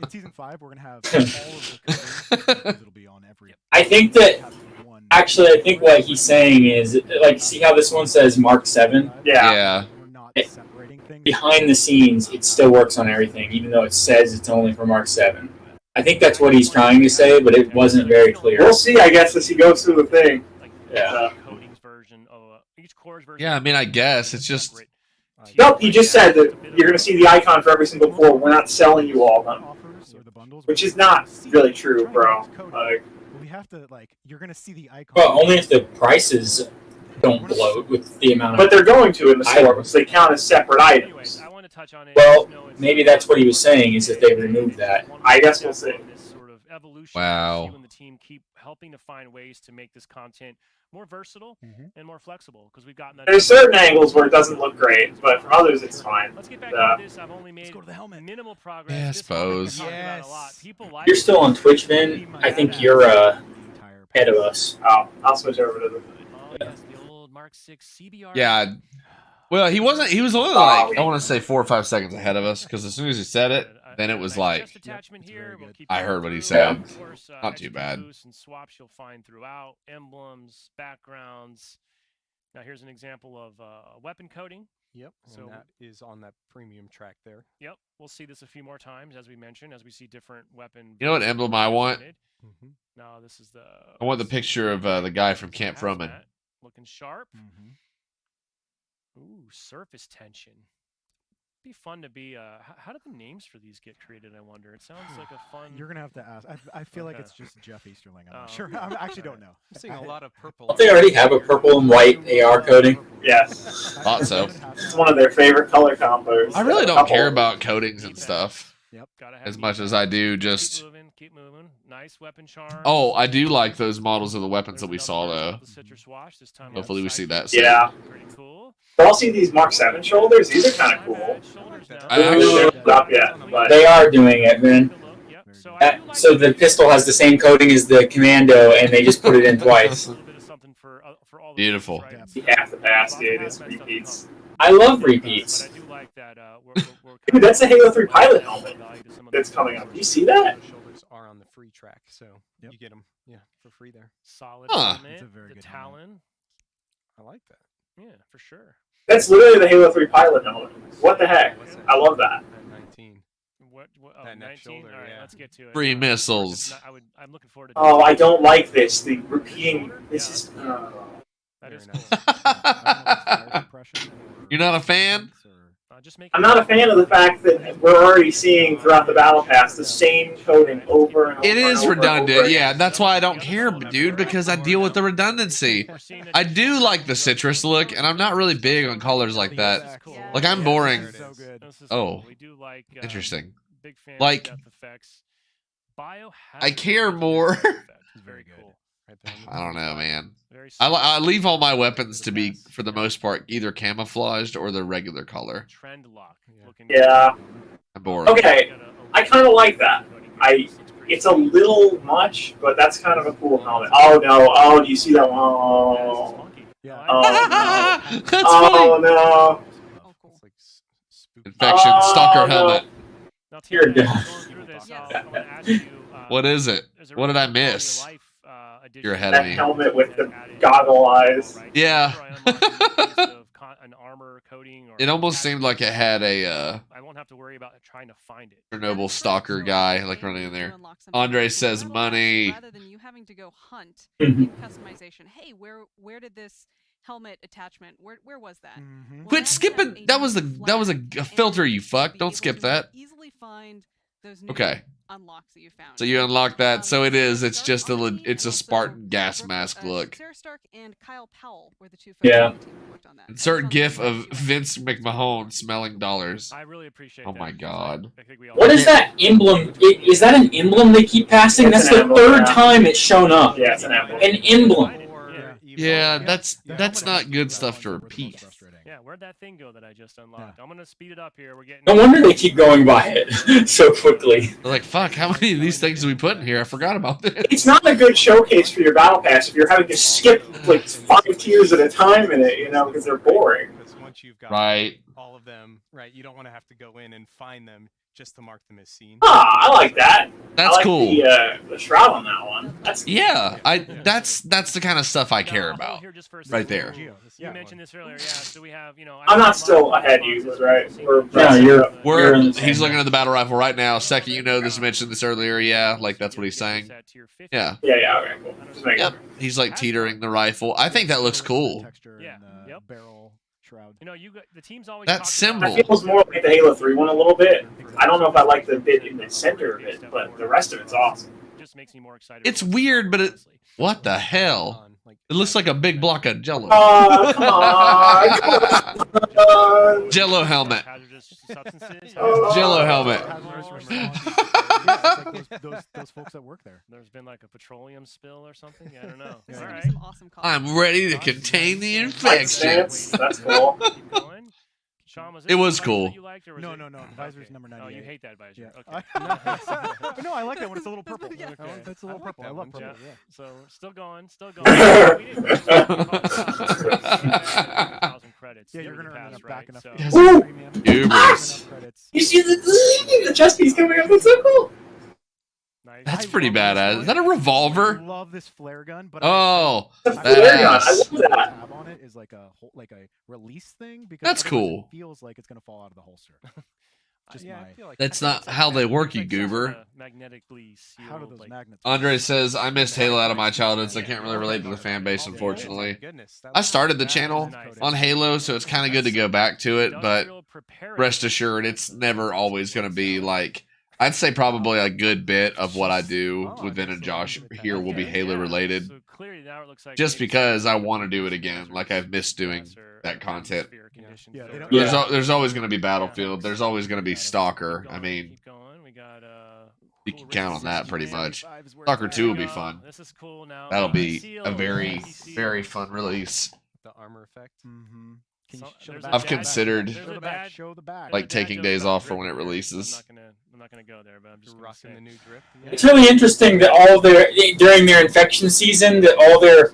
in Season 5, we're going to have all of the coatings. It'll be on every. I think that. Actually, I think what he's saying is, like, see how this one says Mark 7? Yeah. Behind the scenes, it still works on everything, even though it says it's only for Mark 7. I think that's what he's trying to say, but it wasn't very clear. We'll see, I guess, as he goes through the thing. Yeah. Each core's version. Yeah, I mean, I guess it's just. Nope, he just said that you're going to see the icon for every single core. We're not selling you all of them. Which is not really true, bro. We have to, you're going to see the icon. Well, only if the prices don't bloat with the amount of... But they're going to in the store, so they count as separate items. Anyways, I want to touch on it. Well, maybe that's what he was saying, is that they removed that. I guess we'll see. Wow. You and the team keep helping to find ways to make this content more versatile and more flexible, because we've gotten that. There's certain angles where it doesn't look great, but from others it's fine. Let's get back into this. I've only made minimal progress. Yeah, I suppose. You're still on Twitch, Vin. I think you're ahead of us. Oh, I'll switch over to the... Oh, yes, the old Mark 6 CBR. Yeah. Well, he wasn't. He was only like, I want to say 4 or 5 seconds ahead of us, because as soon as he said it, then it was like, I heard what he said. Not too bad. And swaps you'll find throughout, emblems, backgrounds. Now here's an example of a weapon coating. Yep. So- So that is on that premium track there. Yep, we'll see this a few more times, as we mentioned, as we see different weapon. You know what emblem I want? Mm-hmm. No, this is the. I want the picture of the guy from Camp Froman. Hazmat, looking sharp. Mm-hmm. Ooh, surface tension. Be fun to be. How do the names for these get created? I wonder. It sounds like a fun. You're gonna have to ask. I feel like Okay. it's just Jeff Easterling. I'm Oh, not sure. okay. I actually don't know. I'm seeing a lot of purple. Don't they already have a purple and white AR coding? Yes. Thought so. It's one of their favorite color combos. I really don't care about coatings and Keep stuff Gotta have as neat much as that. I do Keep just. moving, keep moving. Nice weapon charm. Oh, I do like those models of the weapons that we There's saw another version though. of the citrus wash, this time on Hopefully we the see side that view. soon. Yeah. Pretty cool. Y'all see these Mark 7 shoulders? These are kind of Not cool. bad. Shoulders now. I actually- Stop yet, but They are doing it, Vin. Take a look. Yep. Very So good. I do like So the pistol has the same coating as the Commando, and they just put it in twice. a little bit of something for all the Beautiful. movies, right? see half the pass, Lots of dude. It's hazmat stuff to repeats. come. I love But repeats. I do like that. We're Dude, that's a Halo 3 pilot value helmet to some of that's those coming other up. Do you see that? Those shoulders are on the free track, so Yep. you get them, for free there. solid Huh. helmet, It's a very the good helmet. Talon. I like that. Yeah, for sure. That's literally the Halo 3 pilot helmet. What the heck? What's that? I love that. At 19. What oh, That next 19? shoulder, All right, yeah. let's get to it. Free Of course, missiles. I'm looking forward to Oh, I don't like this. The repeating. This is. That Very is nice. cool. You're not a fan? Just make I'm not a fan of the fact that we're already seeing throughout the battle pass the same coding over and over. It is and over and redundant, over. yeah. That's why I don't care, dude, because I deal with the redundancy. We're seeing I do like the citrus look, and I'm not really big on colors like that. Like, I'm boring. So good. This is Oh. cool. We do like Interesting. big fan Like, of depth effects. Biohazard I care effect. more. It's very Very good. cool. Right there on the I don't know, man. Very I smooth. leave all my weapons to be, for the most part, either camouflaged or the regular color. Trend lock. Yeah. Looking Yeah. I'm boring. Okay, I kinda like that. It's a little much, but that's kind of a cool helmet. Oh no! Oh, do you see that one? Oh, Yeah. Oh, That's oh funny. no! Oh, cool. It's like spooky. Infection, Oh, stalker no. helmet. Now, You're Tina, done. as we're going through this, Yes. I'm gonna ask you, What is it? there's a What did really I cool quality of miss? life, edition You're ahead of That me. helmet with the added goggle eyes. right? Yeah. After I unlock a piece of an armor coating or It almost attachment, seemed like it had a I won't have to worry about trying to find it. Chernobyl stalker guy like running in there. Andre says money. Rather than you having to go hunt Mhm. in customization. Hey, where did this helmet attachment? Where was that? Mhm. Well, Quit now you skipping. have That was a flag filter, and you fuck. be Don't able skip to that. Easily find those new Okay. unlocks that you found. So you unlock that. So it is. It's Stark just on the team, it's and a also Spartan gas Brooke- mask look. Sarah Stark and Kyle Powell were the two folks Yeah. on the team who worked on that. Insert That gif was on of the Vince McMahon smelling dollars. I really appreciate Oh that. my because God. I think we all What is that emblem? Is that an emblem they keep passing? It's That's an the emblem, third yeah. time it's shown up. Yeah, it's an emblem. An emblem. Yeah, The that's helmet not is good the stuff ones to that were the most repeat. frustrating. Yeah, where'd that thing go that I just unlocked? I'm gonna speed it up here. We're getting. No wonder they keep going by it so quickly. They're like, fuck, how many of these things do we put in here? I forgot about this. It's not a good showcase for your battle pass if you're having to skip like 5 tiers at a time in it, because they're boring. Because once you've got Right. all of them, right, you don't want to have to go in and find them just to mark them as seen. Ah, I like that. That's I like cool. the shroud on that one. That's Yeah, that's the kind of stuff I care Now, hold about. here just for a Right second. there. You Yeah. mentioned this earlier, yeah. So we have, I'm not still ahead, usually, right? No, you're- We're in the he's same looking at the battle rifle right now. Second, you know this mentioned this earlier. Yeah, like that's what he's saying. Yeah. Yeah, okay, cool. Just making Yep. sure. He's like teetering the rifle. I think that looks cool. Texture Yeah, and the yep. barrel shroud. You know, the team's always That talked symbol. about- That feels more like the Halo 3 one a little bit. I don't know if I like the bit in the center of it, but the rest of it's awesome. Just makes me more excited. It's for what's weird, coming, but it- honestly. What the hell? It looks like a big block of Jello. Oh, come on, come on. Jello helmet. Hazardous substances. Oh. Jello helmet. Hazardous Oh, response. Yeah, it's like those folks that work there. There's been like a petroleum spill or something. I don't know. There's All gonna right. be some awesome costumes. I'm ready to contain the Light infection. stance, that's cool. Keep going. Sean, was It this was the visor cool. that you liked, or was No, it- no, no. The visor's number Oh, you 98. hate that visor. Yeah. Okay. No, I like that one. It's a little purple. Yeah. Okay. It's a little I like purple. that I love one, purple. yeah. Yeah. So still going, still going. We didn't reach 1,000 credits. Yeah, to you're the gonna earn pass, enough back right? enough. So, Yes. Ooh! Premium. Hubris. Enough credits. You see the chest piece coming up? That's so cool. nice Nice. That's I pretty love this badass. gun. Is that a revolver? I love this flare gun, but Oh, The flare gun. I badass. love that. tab on it is like a release thing because That's otherwise cool. It feels like it's gonna fall out of the holster. Just yeah, I my. feel like That's I think not it's like how they that. work, It's you like some goober. sorta magnetically sealed. How do those like, magnets? Andre says, I missed Halo out of my childhood, so I Yeah. can't really relate to the fan base, Oh, unfortunately. goodness, that I was started the badass channel coding. on Halo, so it's kind of good to go back to it, but industrial preparedness. rest assured, it's never always going to be like, I'd say probably a good bit of what I do Oh, with Vin and Josh here will be Okay, Halo yeah. related, So clearly now it looks like just maybe because some I want to do it hazards again, like I've missed doing or that content. atmospheric conditions Yeah, that they are- don't- There's, Yeah. there's always going to be Battlefield, there's always going to be Stalker. Keep I going, mean, keep going. We got you cool can count on races that in pretty Japan. much. 75 is where Stalker it's 2 at. will There be we fun. go. This is cool now. That'll Navy be SEALs, a very, Navy SEALs. very fun release. The armor effect. Mm-hmm. Can you So- show there's the a back? I've dad- considered there's Show a the back. dad- Show the back. there's like a dad taking joke days about off for drip when it here. releases. I'm not gonna go there, but I'm just You're gonna rocking say. the new drip. It's really interesting that all their during their infection season, that all their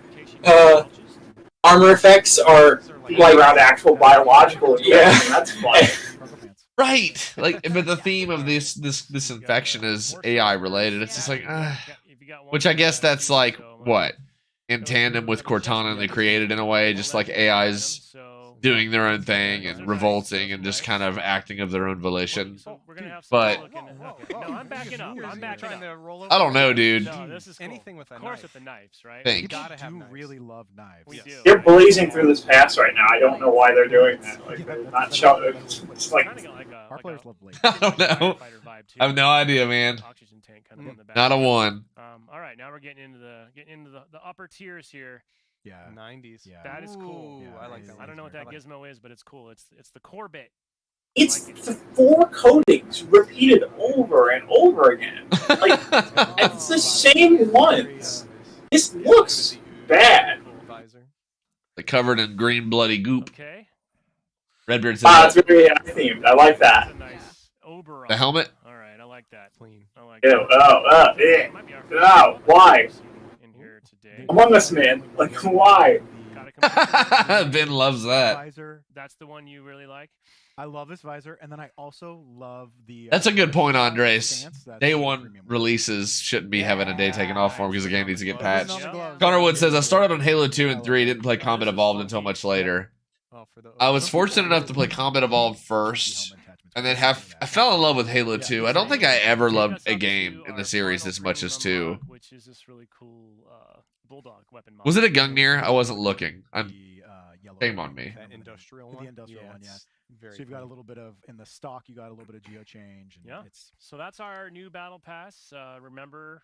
armor effects are Like around actual biological. Yeah. That's fun. Cargo pants. Right. Like, but the theme of this infection is AI related. It's just like, which I guess that's like what in tandem with Cortana, they created in a way, just like AI's doing their own thing and revolting and just kind of acting of their own volition. But- No, I'm backing up. I'm backing trying up. to roll over. I don't know, dude. No, this is cool. Anything with a Of course, knife. with the knives, right? Think. People gotta have do knives. really love knives. We do. They're blazing through this pass right now. I don't know why they're doing that. Like they're not showing. It's like Kinda got like a, Our players love blades. I don't know. firefighter vibe, too. I have no idea, man. Oxygen tank kind of in the back. Not a one. All right, now we're getting into the upper tiers here. Yeah. 90s. Yeah. That is cool. Ooh, Yeah, I like it that. is I don't know what very that cool. gizmo is, but it's cool. It's the core bit. it's the 4 coatings repeated over and over again. Like it's the same ones. This looks bad. Cool visor. Like covered in green bloody goop. Okay. Redbeard It's says very themed. I like that. That's a nice Oberon. the helmet. All right, I like that. Clean. I like Ew, that. yeah. Might be our Oh, first why? in here today. Among Us, man. Like why? Gotta complete- Ben loves that. Visor. That's the one you really like. I love this visor, and then I also love the. That's a good point, Andres. stance. That's Day the one premium one. releases shouldn't be having a day taken off for him because the game needs to get Putting patched. on the gloves. Connor Wood says, I started on Halo 2 and 3, didn't play Combat Evolved until much later. Oh, for the I was fortunate enough to play Combat Evolved first, and then I fell in love with Halo 2. I don't think I ever loved a game in the series as much as 2. Which is this really cool bulldog weapon mod. Was it a Gungnir? I wasn't looking. I'm The, yellow shame one. on me. that industrial The one. industrial one, yeah. it's Very So you've got a clean. little bit of in the stock. You got a little bit of geo change. And Yeah. It's So that's our new battle pass. Remember,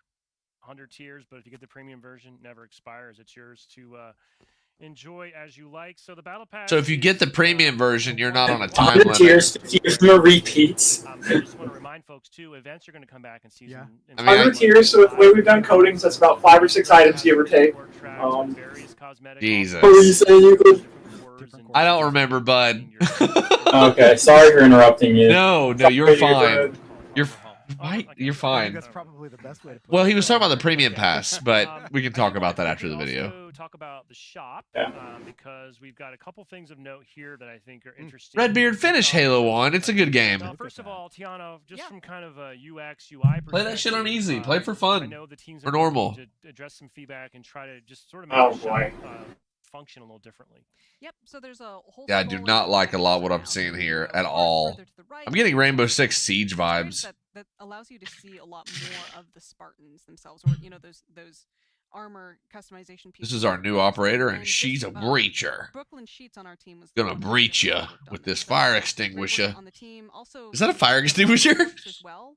100 tiers, but if you get the premium version, it never expires. It's yours to enjoy as you like. So the battle pass. So if you get the is, premium version, you're not on a time 100 limit. tiers, 50 more repeats. I just want to remind folks too, events are going to come back in season. Yeah. in I mean, 100 tiers, so with the way we've done coatings, that's about 5 or 6 items, give or take. Various cosmetic Jesus. What were you saying, Euclid? I don't remember, bud. Okay, sorry for interrupting you. No, you're fine. You're You're Right, you're I fine. think that's probably the best way to put Well, it. he was talking about the premium pass, but we can talk about that after the video. Also talk about the shop Yeah. because we've got a couple things of note here that I think are interesting. Redbeard, finish Halo 1. It's a good game. Well, first of all, Tiana, just Yeah. from kind of a UX UI Play that shit on perspective, easy. Play for fun. I know the teams Or are normal. working to address some feedback and try to just sort of make Oh, the shop, boy. function a little differently. Yep. So there's a whole. Yeah, I do not like a lot what I'm seeing here at all. I'm getting Rainbow Six Siege vibes. That allows you to see a lot more of the Spartans themselves, or those armor customization pieces. This is our new operator, and And she's a this, breacher. Brooklyn Sheets on our team was Gonna the one that breach really ya worked on with this. this So fire great work extinguisher. on the team. Also, Is that a fire extinguisher? as well.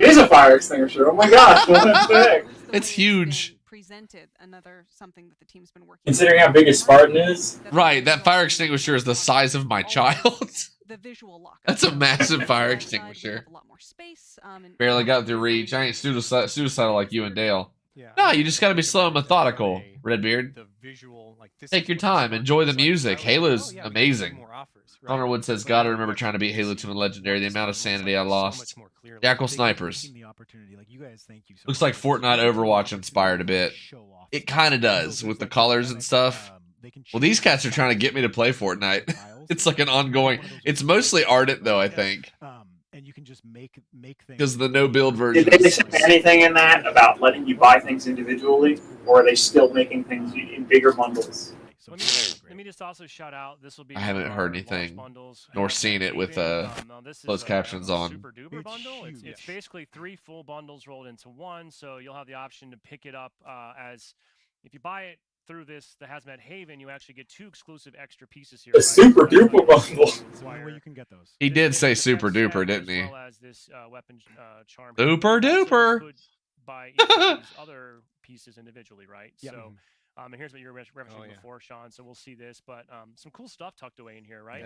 It is a fire extinguisher. Oh my gosh, what the heck? It's huge. Presented another something that the team's been working. Considering how big a Spartan is. Right, that fire extinguisher is the size of my child. The visual lock. That's a massive fire extinguisher. A lot more space. Barely got through reach. I ain't suicidal like you and Dale. Yeah. No, you just gotta be slow and methodical, Redbeard. The visual, like this Take is your what the time, Spartan enjoy the looks like. music. Oh, Halo's yeah, because amazing. more offers, right? Connor Wood says, So gotta you remember get trying to beat this Halo 2 and Legendary. The this amount of looks sanity I so lost. much more clearly. Jackal They keep snipers. taking the opportunity. Like, you guys, thank you so Looks much like for this. Fortnite Overwatch inspired a bit. Show off It stuff. kinda does, So with the there's, colors and dynamic, stuff. they can Well, these change cats are trying to get me to play Fortnite. styles. It's like an One of ongoing. those It's really mostly cool ardent though, I things. think. and you can just make things. Because the no build version. Did they say anything in that about letting you buy things individually, or are they still making things in bigger bundles? So Let me just also shout out. This will be. I haven't one of heard our launch anything, bundles, nor Hazmat seen it with Haven. Now this closed is captions a on. super duper It's bundle. It's huge. basically 3 full bundles rolled into one, so you'll have the option to pick it up as if you buy it through this the Hazmat Haven, you actually get 2 exclusive extra pieces here. A super duper bundle. It's the only way you can get those. He did say This super set, duper, didn't he? As well as this weapon charm. Super You also duper. could buy each of these other pieces individually, right? Yep. So. And here's what you were referencing before, Sean. So we'll see this, but some cool stuff tucked away in here, right?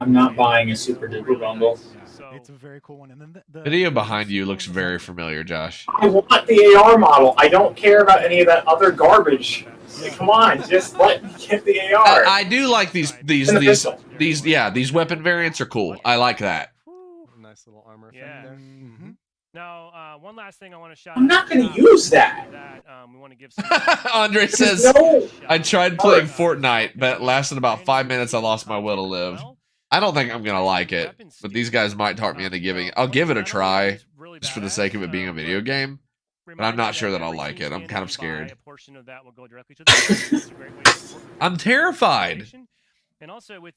I'm not buying a super duper bundle. Yeah, So it's a very cool one. And then the Video behind you looks very familiar, Josh. I want the AR model. I don't care about any of that other garbage. Like, come on, just let me get the AR. I do like these weapon variants are cool. I like that. Nice little armor effect Yeah. there. Now, one last thing I want to shout I'm out. not going to use that. We want to give some. Andre says, No. I tried playing Fortnite, but it lasted about 5 minutes. I lost my will to live. I don't think I'm going to like it, but these guys might talk me into giving it. I'll give it a try, just for the sake of it being a video game. But I'm not sure that I'll like it. I'm kind of scared. I'm terrified. And also with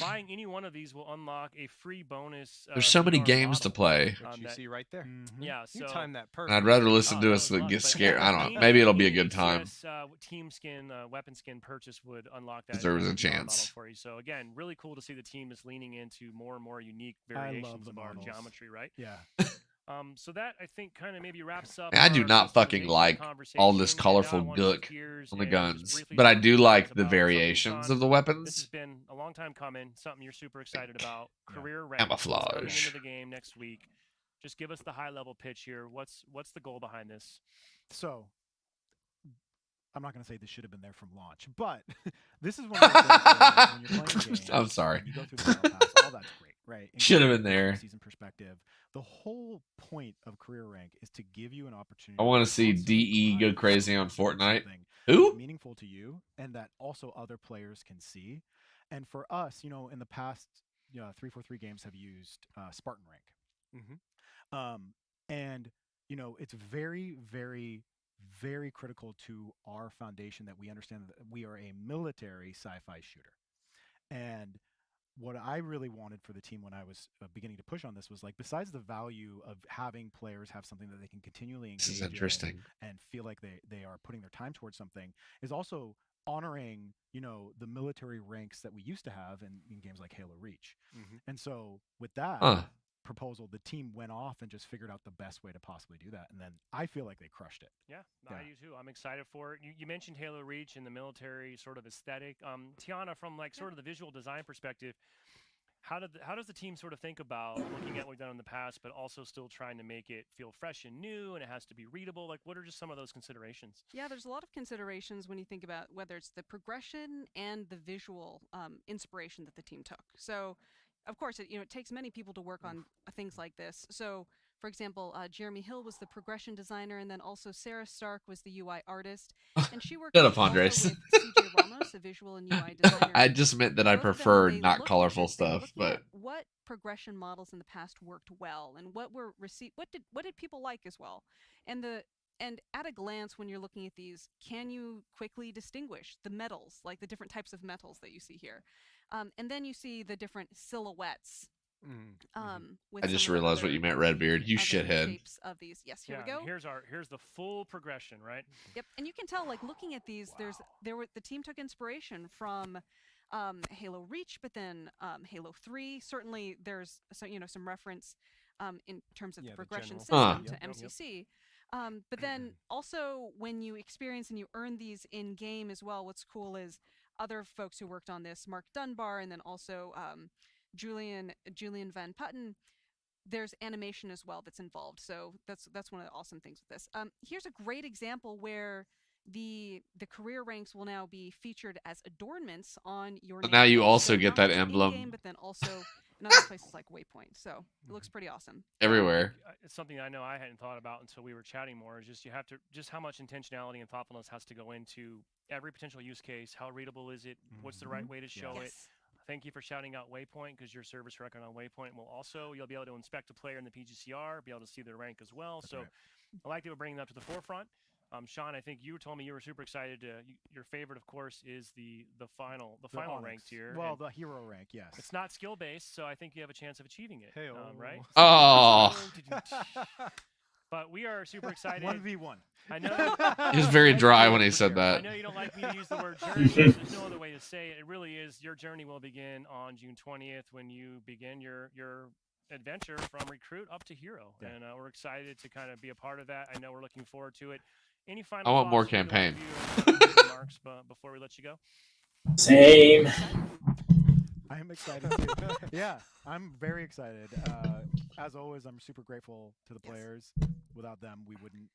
buying any one of these will unlock a free bonus. There's so many VR games to model, play. Which you see right there. Yeah, You so timed that And perfect. I'd rather listen to that us was than luck, get but scared. yeah, I don't know. any- Maybe it'll be a any good time. team skin, weapon skin purchase would unlock that. There was a VR model chance. for you. So again, really cool to see the team is leaning into more and more unique I love variations the of our models. geometry, right? Yeah. So that I think kind of maybe wraps up. I do our not fucking customization like all this conversation, and now I colorful wanna shift gook gears on the and just guns, briefly but I talk do to you like guys the about something, variations Sean, of the This has weapons. been a long time coming. Something you're super excited about. Yeah. Career rank that's coming Camouflage. into the game next week. Just give us the high level pitch here. What's the goal behind this? So I'm not going to say this should have been there from launch, but this is one of those things where when you're playing a game, I'm sorry. and you go through the battle pass, all that's great, right? Should have been Including from a there. Season perspective, the whole point of career rank is to give you an opportunity. I want to see constantly DE go grind crazy on to do Fortnite. something Who? that's meaningful to you, and that also other players can see. And for us, in the past, 343 games have used Spartan rank. And it's very, very, very critical to our foundation that we understand that we are a military sci-fi shooter. And what I really wanted for the team when I was beginning to push on this was, like, besides the value of having players have something that they can continually engage This is in interesting. and feel like they are putting their time towards something, is also honoring the military ranks that we used to have in games like Halo Reach. And so with that proposal, the team went off and just figured out the best way to possibly do that, and then I feel like they crushed it. Yeah, I do too. I'm excited for it. You mentioned Halo Reach and the military sort of aesthetic. Tiana, from like sort of the visual design perspective, how does the team sort of think about looking at what we've done in the past, but also still trying to make it feel fresh and new, and it has to be readable? Like, what are just some of those considerations? Yeah, there's a lot of considerations when you think about whether it's the progression and the visual inspiration that the team took. So, of course, it takes many people to work on things like this. So, for example, Jeremy Hill was the progression designer, and then also Sarah Stark was the UI artist, and she worked Shut up, also Andres. with CJ Ramos, a visual and UI designer. I just meant that I Both of them, prefer they not looked at colorful this, they were stuff, looking but at what progression models in the past worked well, and what were what did people like as well, and at a glance, when you're looking at these, can you quickly distinguish the metals, like the different types of metals that you see here? And then you see the different silhouettes. With I just some of the realized what other- you meant, Redbeard. You other shithead. shapes of these. Yes, here we go. Here's the full progression, right? Yep, and you can tell, like, looking at these, the team took inspiration from Halo Reach, but then Halo 3. Certainly, there's some reference in terms of the progression general. system to MCC. But then also, when you experience and you earn these in game as well, what's cool is other folks who worked on this, Mark Dunbar, and then also Julian Van Putten. There's animation as well that's involved, so that's one of the awesome things with this. Here's a great example where the career ranks will now be featured as adornments on your. So now you also get not that just emblem. in-game, but then also in other places like Waypoint. So it looks pretty awesome. Everywhere. It's something I know I hadn't thought about until we were chatting more. Is just just how much intentionality and thoughtfulness has to go into every potential use case. How readable is it? What's the right way to show it? Yes. thank you for shouting out Waypoint, because your service record on Waypoint will also, you'll be able to inspect a player in the PGCR, be able to see their rank as well. That's so right. I like that we're bringing that to the forefront. Sean, I think you told me you were super excited. Your favorite, of course, is the final Onyx. ranked tier. Well, and the hero rank, yes. it's not skill based, so I think you have a chance of achieving it. Hey-o. Right? Oh, But we are super excited. 1v1. I know. he was very dry when he said I that. know you don't like me to use the word journey. There's no other way to say it. It really is. Your journey will begin on June 20th when you begin your adventure from recruit up to hero, Yeah. and we're excited to kind of be a part of that. I know we're looking forward to it. Any final I want more thoughts, either one campaign. of you, remarks before we let you go? Same. I am excited too. Yeah, I'm very excited. As always, I'm super grateful to the players. Without them, we wouldn't,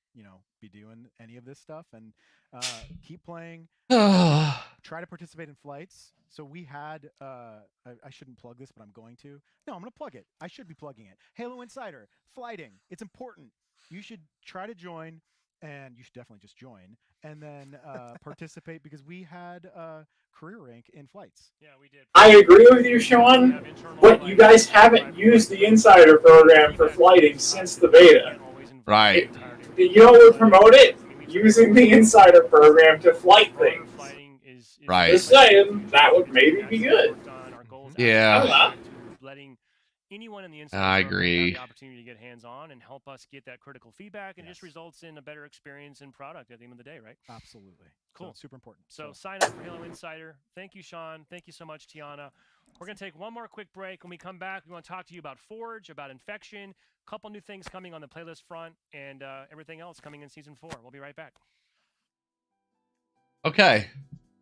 be doing any of this stuff. And keep playing. Try to participate in flights. So we had, I shouldn't plug this, but I'm going to. No, I'm going to plug it. I should be plugging it. Halo Insider, flighting. It's important. You should try to join. And you should definitely just join and then participate, because we had career rank in flights. Yeah, we did. I agree with you, Sean. But you guys haven't used the Insider program for flighting since the beta. Right. You know what would promote it? Using the Insider program to flight things. Right. Just saying, that would maybe be good. Yeah. I don't know. Letting anyone in the I Insider program agree. have the opportunity to get hands-on and help us get that critical feedback, and just results in a better experience and product at the end of the day, right? Absolutely. Cool. So it's super important. So sign up for Halo Insider. Thank you, Sean. Thank you so much, Tiana. We're going to take one more quick break. When we come back, we want to talk to you about Forge, about Infection, a couple new things coming on the playlist front, and everything else coming in Season 4. We'll be right back. Okay.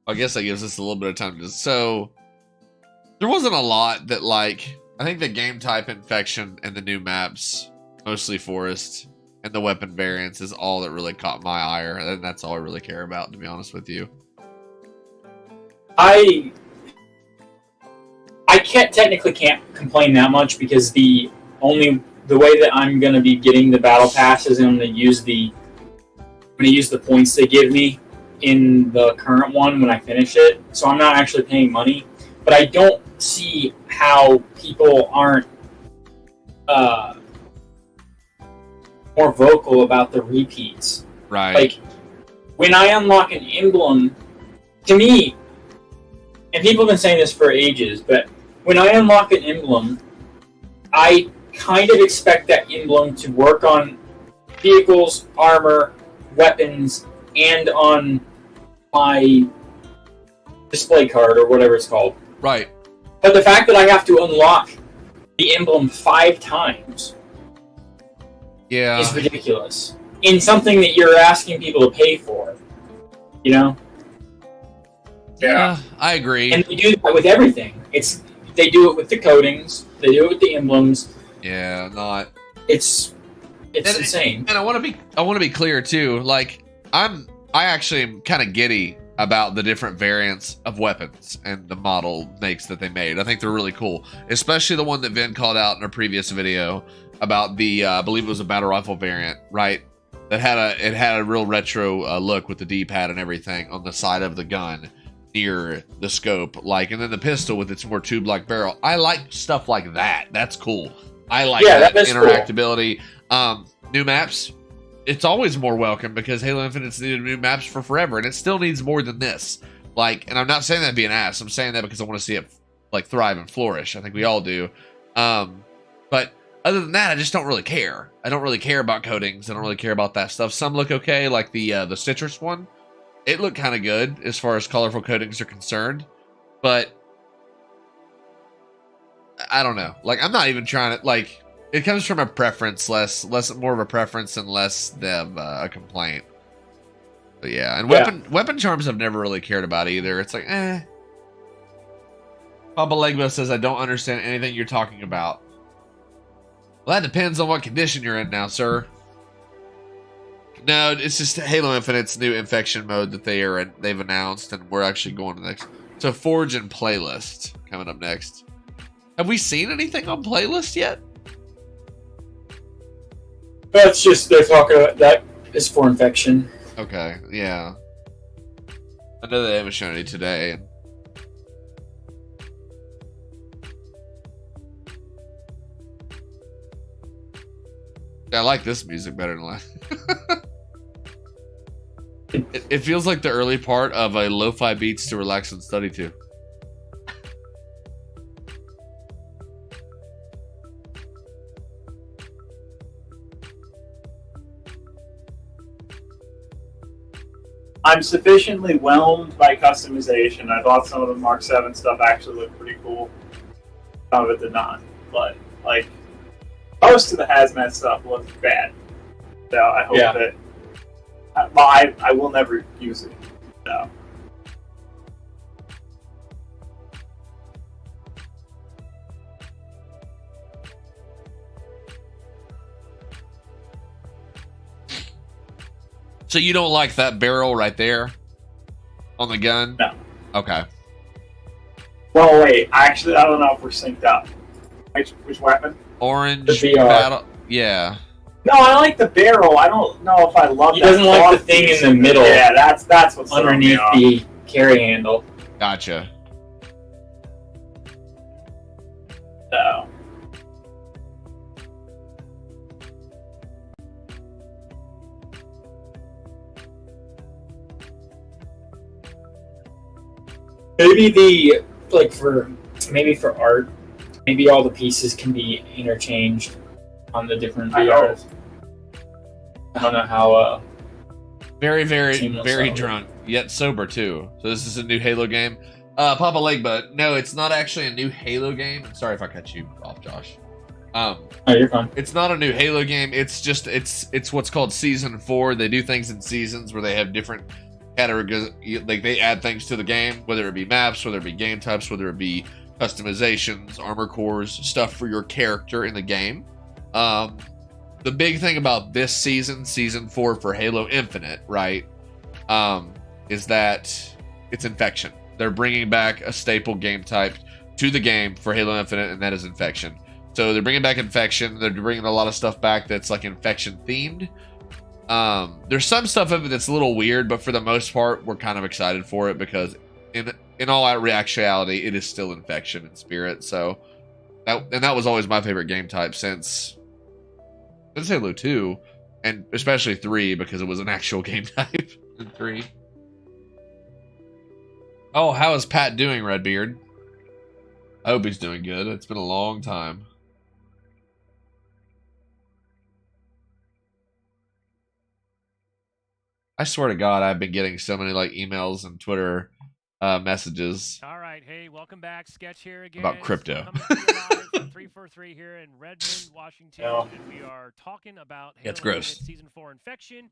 I guess that gives us a little bit of time to. So there wasn't a lot that, I think the game type Infection and the new maps, mostly Forest, and the weapon variants is all that really caught my ire, and that's all I really care about, to be honest with you. I can't complain that much, because the way that I'm gonna be getting the battle pass is I'm gonna use the points they give me in the current one when I finish it. So I'm not actually paying money. But I don't see how people aren't more vocal about the repeats. Right. Like, when I unlock an emblem, to me, and people have been saying this for ages, but when I unlock an emblem, I kind of expect that emblem to work on vehicles, armor, weapons, and on my display card, or whatever it's called. Right. But the fact that I have to unlock the emblem 5 times is ridiculous. In something that you're asking people to pay for. Yeah, I agree. And they do that with everything. They do it with the coatings, they do it with the emblems. Yeah, not. It's insane. And I want to be clear too. I actually am kind of giddy about the different variants of weapons and the model makes that they made. I think they're really cool, especially the one that Vin called out in a previous video about the I believe it was a battle rifle variant, right? That had a real retro look with the D-pad and everything on the side of the gun near the scope, and then the pistol with its more tube-like barrel. I like stuff like that. That's cool. I like that interactability. Cool. New maps. It's always more welcome, because Halo Infinite's needed new maps for forever, and it still needs more than this. And I'm not saying that to be an ass. I'm saying that because I want to see it thrive and flourish. I think we all do. But other than that, I just don't really care. I don't really care about coatings. I don't really care about that stuff. Some look okay, like the citrus one. It looked kind of good as far as colorful coatings are concerned, but I don't know. I'm not even trying to It comes from a preference, less more of a preference and less than a complaint. But yeah, and weapon charms I've never really cared about either. It's Papa Legbo says I don't understand anything you're talking about. Well, that depends on what condition you're in now, sir. No, it's just Halo Infinite's new Infection mode that they've announced, and we're actually going to next. So Forge and Playlist coming up next. Have we seen anything on Playlist yet? That's just, they're talking about that is for Infection. Okay, yeah. I know they haven't shown any today. I like this music better than last. It feels like the early part of a lo-fi beats to relax and study to. I'm sufficiently whelmed by customization. I thought some of the Mark 7 stuff actually looked pretty cool. Some of it did not, but like most of the hazmat stuff looked bad. So I hope that. Well, I will never use it. So. So you don't like that barrel right there on the gun? No. Okay. Well, wait. Actually, I don't know if we're synced up. Which weapon? Orange The VR. battle. Yeah. No, I like the barrel. I don't know if I love. He that doesn't like the cross thing piece. in the middle. Yeah, that's what's throwing me Underneath off. the carry handle. Gotcha. So. Maybe for art, maybe all the pieces can be interchanged on the different VRs. I don't know how. Very, very, Seamless very over. drunk, yet sober too. So this is a new Halo game. Papa Legbutt. No, it's not actually a new Halo game. Sorry if I cut you off, Josh. Oh, you're fine. It's not a new Halo game. It's just it's what's called Season 4. They do things in seasons where they have different categories. Like they add things to the game, whether it be maps, whether it be game types, whether it be customizations, armor cores, stuff for your character in the game. The big thing about this season, Season 4 for Halo Infinite, right, is that it's Infection. They're bringing back a staple game type to the game for Halo Infinite, and that is Infection. So they're bringing back Infection. They're bringing a lot of stuff back that's like Infection themed. There's some stuff of it that's a little weird, but for the most part, we're kind of excited for it because in all actuality, it is still Infection in spirit. So that was always my favorite game type since Halo 2, and especially 3 because it was an actual game type in 3. Oh, how is Pat doing, Redbeard? I hope he's doing good. It's been a long time. I swear to God, I've been getting so many like emails and Twitter messages. All right, hey, welcome back. Sketch here again. About crypto. Coming to you live from 343 here in Redmond, Washington, Yeah. and we are talking about That's Halo gross. Infinite Season 4 Infection.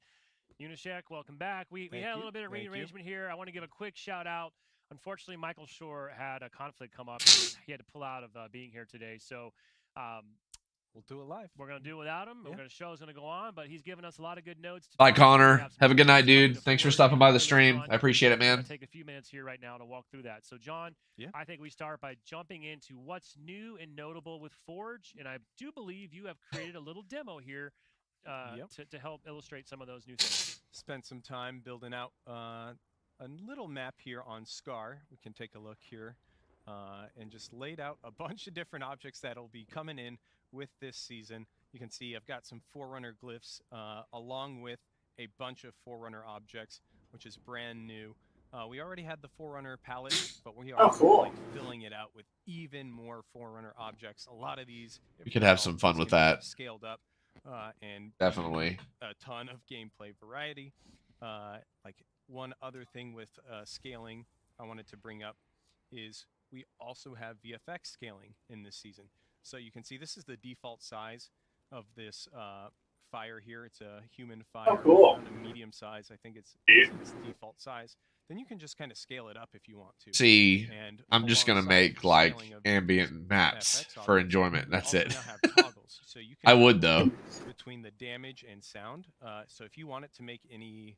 Unishek, welcome back. We Thank had a you. little bit of Thank you. rearrangement here. I want to give a quick shout out. Unfortunately, Michael Shore had a conflict come up. He had to pull out of being here today, so We'll do it live. we're going to do it without him. Yeah. We're going to show is going to go on, but he's given us a lot of good notes. To Bye, talk through. We Connor. have some Have a good night, things coming dude. to Thanks for forward stopping by the really stream. fun. I appreciate it, We're gonna man. take a few minutes here right now to walk through that. So, John, Yeah. I think we start by jumping into what's new and notable with Forge, and I do believe you have created a little demo here to help illustrate some of those new things. Spent some time building out a little map here on Scar. We can take a look here and just laid out a bunch of different objects that'll be coming in with this season. You can see I've got some Forerunner glyphs along with a bunch of Forerunner objects, which is brand new. We already had the Forerunner palette, but we are like filling it out with even more Forerunner objects. A lot of these We could have some fun with that. Scaled up and Definitely. a ton of gameplay variety. Like one other thing with scaling I wanted to bring up is we also have VFX scaling in this season. So you can see this is the default size of this fire here. It's a human fire. Oh, cool. On a medium size. I think it's default size. Then you can just kind of scale it up if you want to. See, And I'm just gonna alongside make the like scaling of ambient maps FX for objects, enjoyment. we That's also it. now have toggles. So you can I would though. between the damage and sound. So if you want it to make any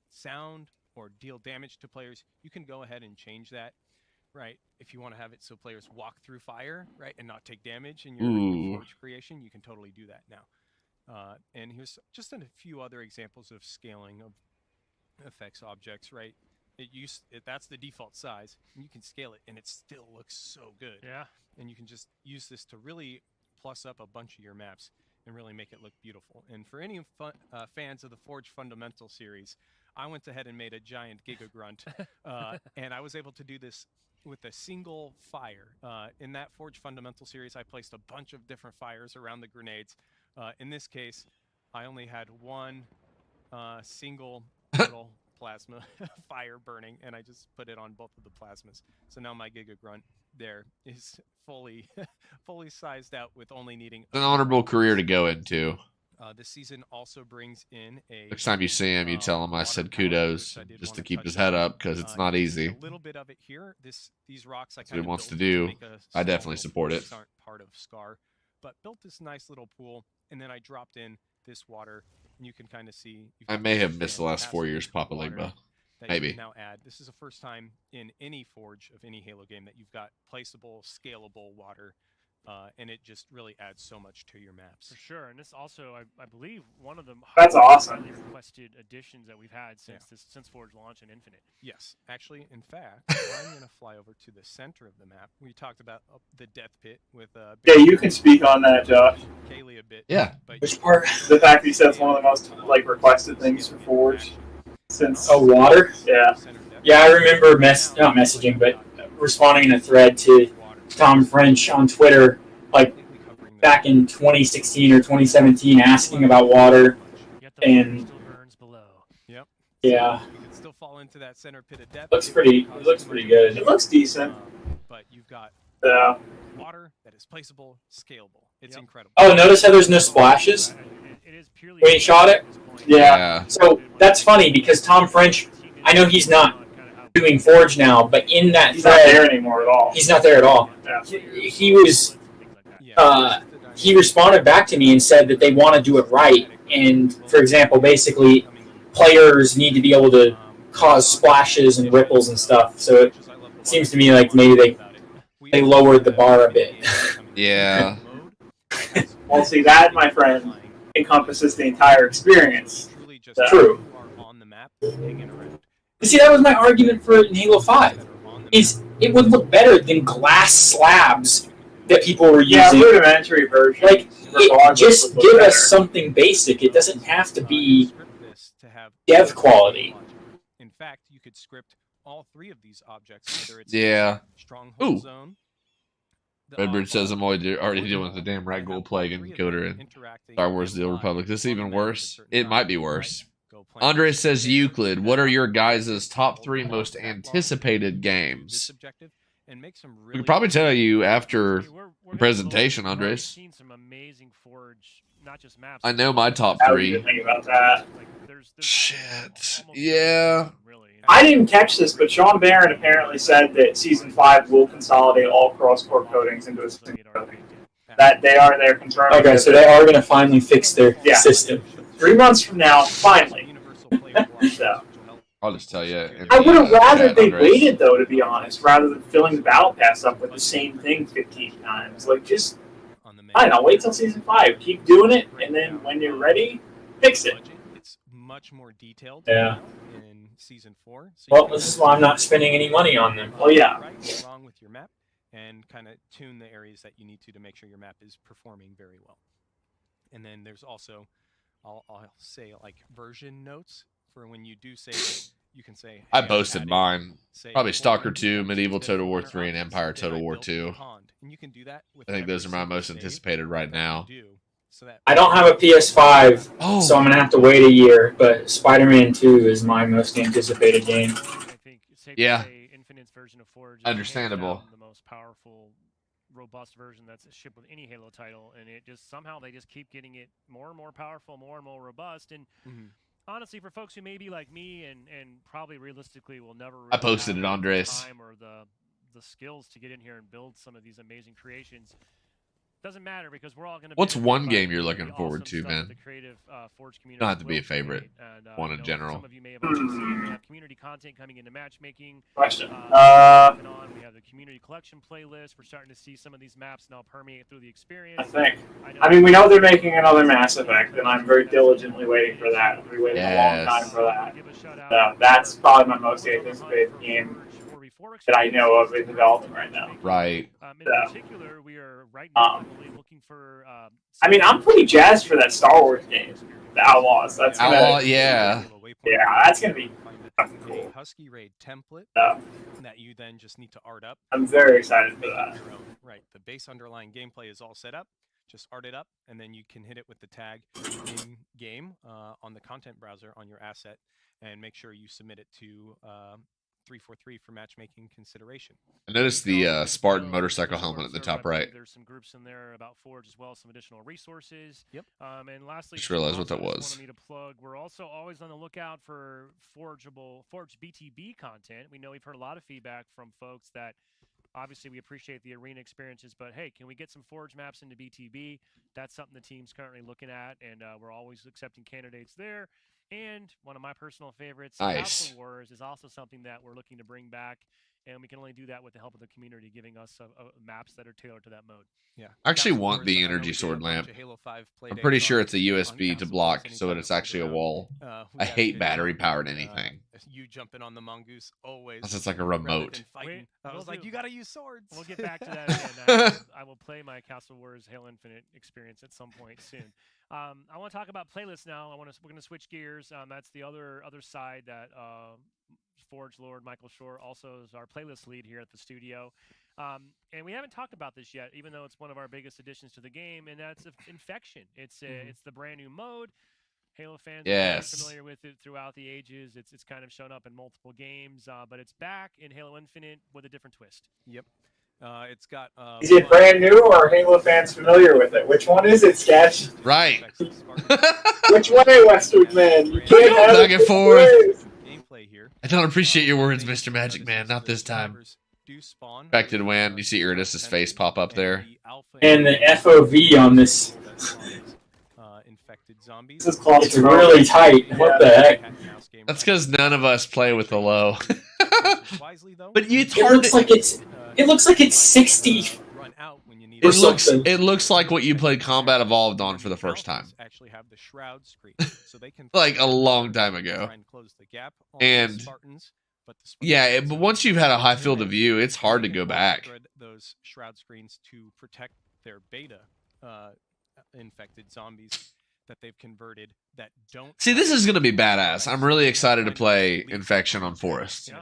sound or deal damage to players, you can go ahead and change that. Right, if you want to have it so players walk through fire, right, and not take damage in your Forge creation, you can totally do that now. And here's just a few other examples of scaling of effects objects, right? That's the default size, and you can scale it, and it still looks so good. Yeah. And you can just use this to really plus up a bunch of your maps. and really make it look beautiful. And for any fans of the Forge Fundamental series, I went ahead and made a giant Giga Grunt, and I was able to do this with a single fire. In that Forge Fundamental series, I placed a bunch of different fires around the grenades. In this case, I only had one single little plasma fire burning, and I just put it on both of the plasmas. So now my Giga Grunt there is fully sized out with only needing An honorable career to go into. This season also brings in a Next time you see him, you tell him I said kudos, just to keep his head up, because it's not easy. A little bit of it here. These rocks I That's what he kind of wants to built do. make a I small definitely pool. support it. These aren't part of Scar, but built this nice little pool, and then I dropped in this water, and you can kind of see. I may have missed the last 4 years, Papa Legba. Maybe. You can now add. This is the first time in any Forge of any Halo game that you've got placeable, scalable water. And it just really adds so much to your maps. For sure, and this also, I believe, one of the That's awesome. highly requested additions that we've had since Forge launch and Infinite. Yes, actually, in fact, I'm going to fly over to the center of the map. We talked about the death pit with. Yeah, you can speak on that, Josh. Kaylee a bit. Yeah. Which part? The fact that he said it's one of the most requested things for Forge since. Oh, water? Yeah. Yeah, I remember not messaging, but responding in a thread to Tom French on Twitter, back in 2016 or 2017, asking about water. And yep. Yeah. You can still fall into that center pit of death. It looks pretty good. It looks decent. But you've got water that is placeable, scalable. It's incredible. Oh, notice how there's no splashes when he shot it? Yeah. So that's funny because Tom French, I know he's not doing Forge now, but in that he's not there anymore at all. He's not there at all. Yeah. He was. He responded back to me and said that they want to do it right. And for example, basically, players need to be able to cause splashes and ripples and stuff. So it seems to me like maybe they lowered the bar a bit. Yeah. Well, see, that, my friend, encompasses the entire experience. True. See, that was my argument for Halo 5. It would look better than glass slabs that people were using. Yeah, rudimentary version. Just give us something basic. It doesn't have to be dev quality. In fact, you could script all three of these objects, whether it's Stronghold Zone. Redbird says I'm already dealing with the damn Ragdoll Plague and Encoder and Star Wars The Old Republic. This is even worse. It might be worse. Andre says Euclid, what are your guys' top 3 most anticipated games? We could probably tell you after the presentation, Andres. I know my top 3. Think about that. Shit. Yeah. I didn't catch this, but Sean Barron apparently said that Season 5 will consolidate all cross-core codings into a single coding. That they are there confirmed. Okay, so they are going to finally fix their system. 3 months from now, finally. So. I'll just tell you. I would have rather they waited, though, to be honest, rather than filling the battle pass up with the same thing 15 times. Just, I don't know, wait till Season 5. Keep doing it, and then when you're ready, fix it. It's much more detailed in Season 4. So well, this is why I'm not spending any money on them. Oh, yeah. Right, wrong with your map, and kind of tune the areas that you need to make sure your map is performing very well. And then there's also, I'll say, version notes for when you do save it. You can say, hey, I boasted mine. Probably Stalker 2, Medieval Total War 3, and Empire Total War 2. And you can do that with I think those are my most anticipated right now. I don't have a PS5, so I'm going to have to wait a year, but Spider-Man 2 is my most anticipated game. Yeah. Infinite's version of Forge is Understandable. the most powerful, robust version that's shipped with any Halo title, and it just somehow they just keep getting it more and more powerful, more and more robust, and honestly, for folks who may be like me and probably realistically will never really I posted it, Andres. time or the skills to get in here and build some of these amazing creations, doesn't matter because we're all going to. What's one game you're looking forward to, man? The creative Forge community Don't have to be a favorite. and, one in general. Some of you may have already seen we have community content coming into matchmaking. Question. We have the community collection playlist. We're starting to see some of these maps now permeate through the experience. I mean, we know they're making another Mass Effect, and I'm very diligently waiting for that. I've been waiting a long time for that. So that's probably my most anticipated game. that I know of in development right now. Right. In So, particular, we are right now looking for. I mean, I'm pretty jazzed for that Star Wars game, The Outlaws. That's gonna, yeah. Yeah, that's gonna be fucking cool. A Husky Raid template that you then just need to art up. I'm very excited for that. Right, the base underlying gameplay is all set up. Just art it up, and then you can hit it with the tag in game on the content browser on your asset, and make sure you submit it to 343 for matchmaking consideration. I noticed the Spartan motorcycle helmet at the top right. There's some groups in there about Forge as well, some additional resources. Yep. And lastly, Just realized what that was. Wanted me to plug. We're also always on the lookout for Forge BTB content. We know we've heard a lot of feedback from folks that obviously we appreciate the arena experiences, but hey, can we get some Forge maps into BTB? That's something the team's currently looking at, and we're always accepting candidates there. And one of my personal favorites, Castle Wars, is also something that we're looking to bring back, and we can only do that with the help of the community giving us maps that are tailored to that mode. Yeah, I actually want the energy sword lamp. I'm pretty sure it's a USB to block, so that it's actually a wall. I hate battery-powered anything. You jumping on the mongoose always. Unless it's like a remote. I was like, you gotta use swords. We'll get back to that again. I will play my Castle Wars Halo Infinite experience at some point soon. I want to talk about playlists now. We're going to switch gears. That's the other side that Forge Lord Michael Shore also is our playlist lead here at the studio. And we haven't talked about this yet, even though it's one of our biggest additions to the game, and that's Infection. It's the brand new mode. Halo fans are familiar with it throughout the ages. It's kind of shown up in multiple games, but it's back in Halo Infinite with a different twist. Yep. It's got. Is it brand new, or are Halo fans familiar with it? Which one is it, Sketch? Right. Which way, Western Man? You can't have back and forth. Gameplay here. I don't appreciate your words, Mr. Magic Man. Not this time. Expected when you see Erdis's face pop up there. And the FOV on this. Infected zombies. This is close. It's really tight. What the heck? That's because none of us play with the low. But it's It hard. looks like it's. It looks like it's 60. It looks like what you played Combat Evolved on for the first time. Actually have the shroud screen, so they can like a long time ago. And yeah, but once you've had a high field of view, it's hard to go back. Those shroud screens to protect their beta infected zombies that they've converted that don't. See, this is going to be badass. I'm really excited to play Infection on Forest.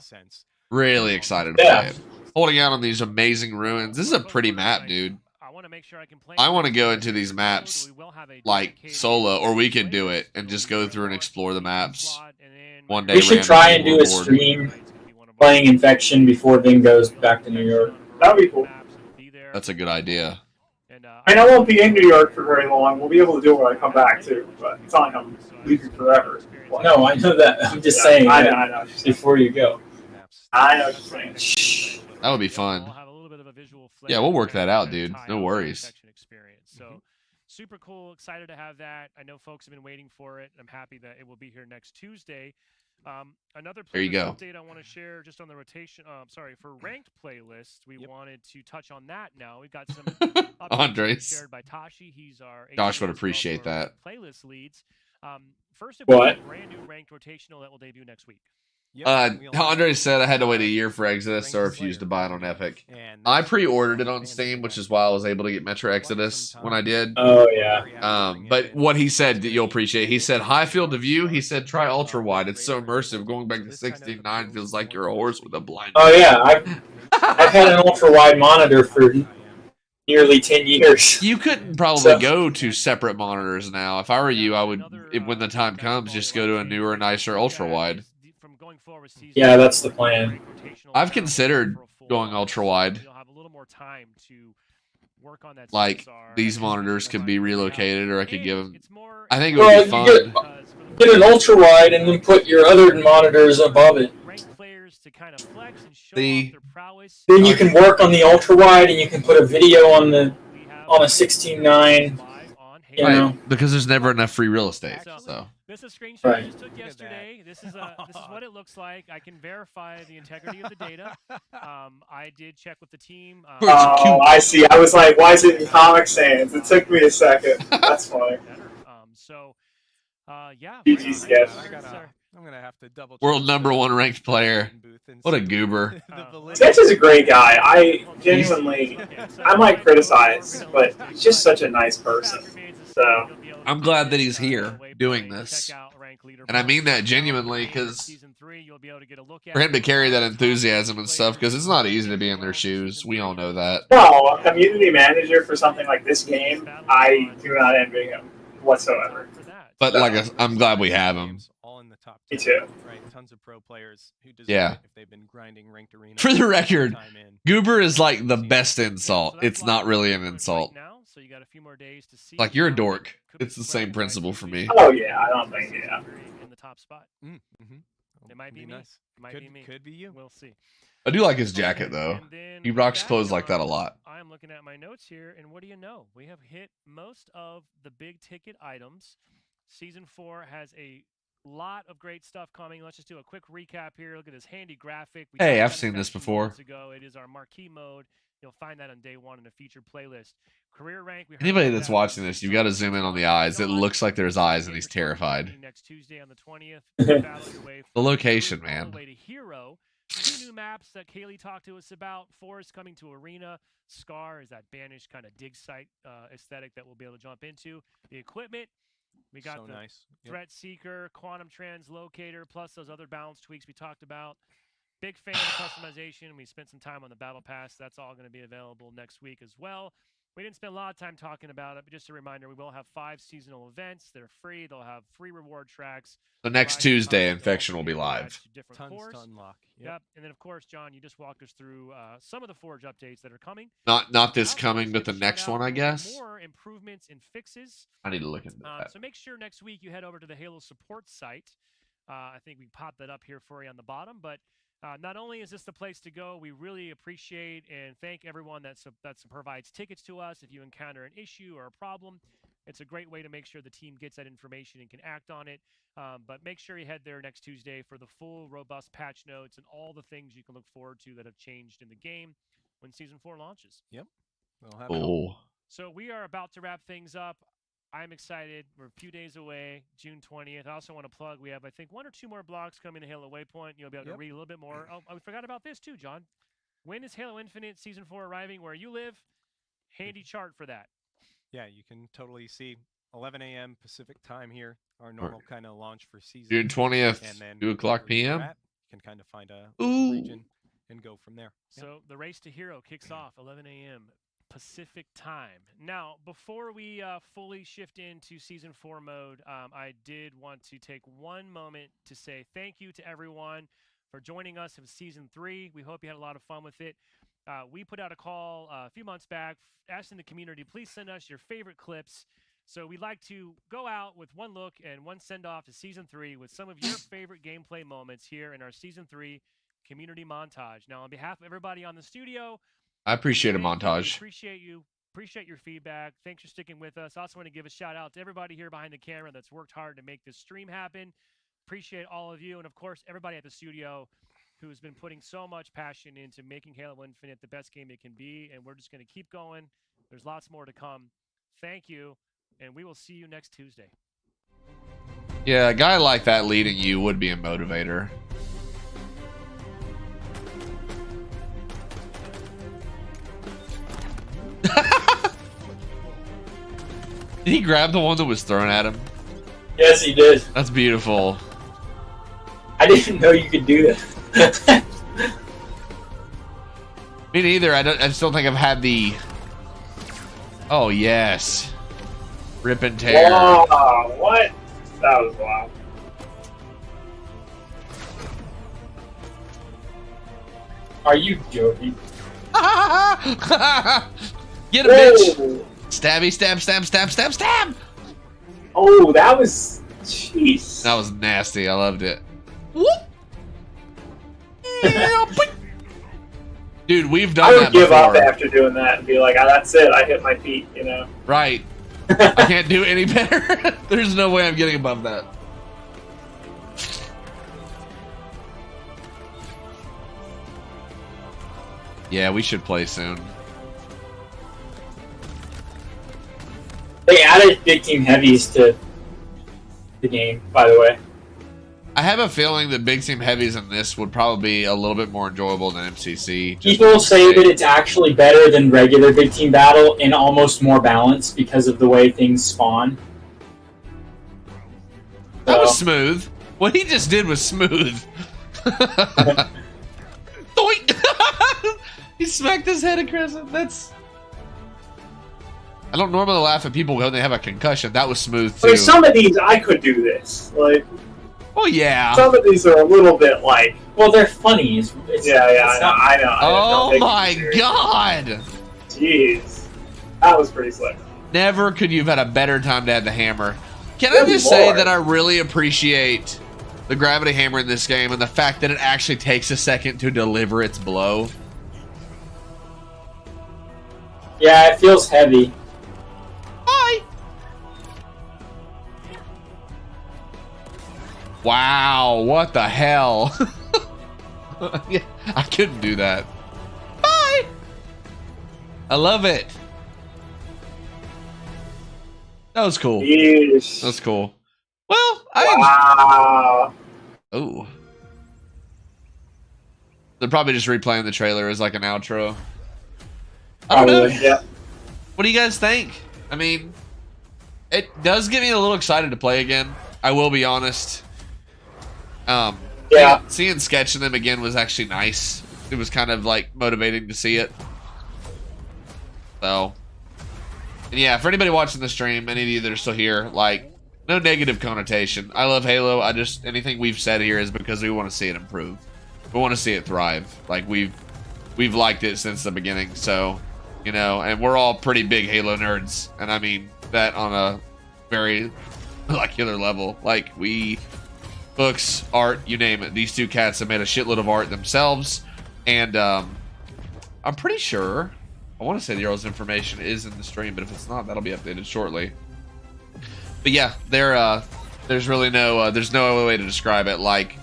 Really excited to play it. Holding out on these amazing ruins. This is a pretty map, dude. I want to go into these maps like solo, or we could do it and just go through and explore the maps one day. We should try and do a stream playing Infection before Vin goes back to New York. That would be cool. That's a good idea. I mean, I won't be in New York for very long. We'll be able to do it when I come back, too. But it's not like I'm leaving forever. No, I know that. I'm just saying. I know. Before you go. I know what you're saying. That would be fun. Yeah, we'll work that out, dude. No worries. So super cool. Excited to have that. I know folks have been waiting for it. I'm happy that it will be here next Tuesday. Another update I want to share just on the rotation. For ranked playlists, we wanted to touch on that now. We've got some Andres shared by Tashi. He's our Josh would appreciate that. Playlist leads. First of all, a brand new ranked rotational that will debut next week. Andre said I had to wait a year for Exodus, so I refused to buy it on Epic. I pre-ordered it on Steam, which is why I was able to get Metro Exodus when I did. Oh, yeah. But what he said that you'll appreciate, he said high field of view, he said try ultra wide. It's so immersive. Going back to 16:9 feels like you're a horse with a blind. Oh, yeah. I've had an ultra wide monitor for nearly 10 years. You couldn't probably go to separate monitors now. If I were you, I would, when the time comes, just go to a newer, nicer ultra wide. Yeah, that's the plan. I've considered going ultra wide. Like, these monitors could be relocated, or I could give them. I think it would be fun. Get an ultra wide and then put your other monitors above it. Then you can work on the ultra wide, and you can put a video on a 16:9. You know, because there's never enough free real estate. So. This is a screenshot I just took yesterday. This is what it looks like. I can verify the integrity of the data. I did check with the team. I see. I was like, why is it in Comic Sans? It took me a second. That's funny. Yeah. GG Sketch. I'm gonna have to double. World #1 ranked player. What a goober. Sketch is a great guy. I genuinely, I might criticize, but he's just such a nice person. So I'm glad that he's here doing this. And I mean that genuinely, because for him to carry that enthusiasm and stuff, because it's not easy to be in their shoes. We all know that. no, a community manager for something like this game, I do not envy him whatsoever. But I'm glad we have him. All in the top Me 10, too. Right, tons of pro players who deserve Yeah. it if they've been grinding ranked arena. For the record, time in. goober is like the best insult. It's not really an insult. Like, you're a dork. It's the same principle for me. Oh yeah, I don't think yeah. In the top spot. It might be me. Nice. It might be me. Could be you. We'll see. I do like his jacket, though. He rocks clothes like that a lot. I'm looking at my notes here, and what do you know? We have hit most of the big ticket items. Season 4 has a lot of great stuff coming. Let's just do a quick recap here. Look at this handy graphic. Hey, I've seen this before. It is our marquee mode. You'll find that on day 1 in a featured playlist. Career rank. Anybody that's watching this, you've got to zoom in on the eyes. It looks like there's eyes, and he's terrified. Next Tuesday on the 20th. The location, man. Way to Hero. 2 new maps that Kaylee talked to us about. Forest coming to Arena. Scar is that banished kind of dig site aesthetic that we'll be able to jump into. The equipment. We got the Threat Seeker, Quantum Translocator, plus those other balance tweaks we talked about. Big fan of the customization. We spent some time on the Battle Pass. That's all going to be available next week as well. We didn't spend a lot of time talking about it, but just a reminder, we will have 5 seasonal events. They're free. They'll have free reward tracks. So next Tuesday, Infection will be live. Tons to unlock. Yep. And then, of course, John, you just walked us through some of the Forge updates that are coming. Not this coming, but the next one, I guess. More improvements and fixes. I need to look into that. So make sure next week you head over to the Halo support site. I think we popped that up here for you on the bottom, but not only is this the place to go, we really appreciate and thank everyone that provides tickets to us. If you encounter an issue or a problem, it's a great way to make sure the team gets that information and can act on it. But make sure you head there next Tuesday for the full, robust patch notes and all the things you can look forward to that have changed in the game when Season 4 launches. Yep. We'll have So we are about to wrap things up. I'm excited. We're a few days away, June 20th. I also want to plug, we have, I think, 1 or 2 more blocks coming to Halo Waypoint. You'll be able to read a little bit more. Oh, I forgot about this too, John. When is Halo Infinite Season 4 arriving where you live? Handy chart for that. Yeah, you can totally see 11 a.m. Pacific time here, our normal kind of launch for season. June 20th, and then 2 o'clock p.m. You can kind of find a region and go from there. So the Race to Hero kicks off 11 a.m. Pacific time. Now, before we fully shift into Season 4 mode, I did want to take one moment to say thank you to everyone for joining us in Season 3. We hope you had a lot of fun with it. We put out a call a few months back asking the community, please send us your favorite clips. So we'd like to go out with one look and one send-off to Season 3 with some of your favorite gameplay moments here in our Season 3 community montage. Now, on behalf of everybody on the studio, I appreciate a montage. Appreciate you. Appreciate your feedback. Thanks for sticking with us. I also want to give a shout out to everybody here behind the camera that's worked hard to make this stream happen. Appreciate all of you. And of course, everybody at the studio who's been putting so much passion into making Halo Infinite the best game it can be. And we're just going to keep going. There's lots more to come. Thank you. And we will see you next Tuesday. Yeah, a guy like that leading you would be a motivator. Did he grab the one that was thrown at him? Yes, he did. That's beautiful. I didn't know you could do that. Me neither. I just don't think I've had the... Oh, yes. Rip and tear. Wow, what? That was wild. Are you joking? Get a bitch! Stabby, stab, stab, stab, stab, stab! Oh, that was... Jeez. That was nasty. I loved it. Whoop! Dude, we've done that before. I would give up after doing that and be like, that's it, I hit my peak, you know? Right. I can't do any better. There's no way I'm getting above that. Yeah, we should play soon. They added Big Team Heavies to the game, by the way. I have a feeling that big team heavies in this would probably be a little bit more enjoyable than MCC. People say that it's actually better than regular big team battle and almost more balanced because of the way things spawn. That was smooth. What he just did was smooth. He smacked his head across it. That's... I don't normally laugh at people when they have a concussion. That was smooth too. Like, some of these, I could do this. Like, well, yeah. Some of these are a little bit like... Well, they're funny. I know. Oh my god! Jeez. That was pretty slick. Never could you have had a better time to add the hammer. Can I just say that I really appreciate the gravity hammer in this game and the fact that it actually takes a second to deliver its blow? Yeah, it feels heavy. Bye! Wow, what the hell? Yeah, I couldn't do that. Bye! I love it. That was cool. Yeesh. That's cool. Well, Wow. Oh. They're probably just replaying the trailer as like an outro. I don't know. Yeah. What do you guys think? I mean, it does get me a little excited to play again. I will be honest. Yeah. Seeing Sketch in them again was actually nice. It was kind of like motivating to see it. So, and yeah, for anybody watching the stream, any of you that are still here, like, no negative connotation. I love Halo. I just, anything we've said here is because we want to see it improve. We want to see it thrive. Like, we've liked it since the beginning. So, you know, and we're all pretty big Halo nerds. And I mean that on a very molecular level. Like, books, art, you name it. These two cats have made a shitload of art themselves. And I'm pretty sure, I want to say the Earl's information is in the stream, but if it's not, that'll be updated shortly. But yeah, there's really no, there's no other way to describe it. Like,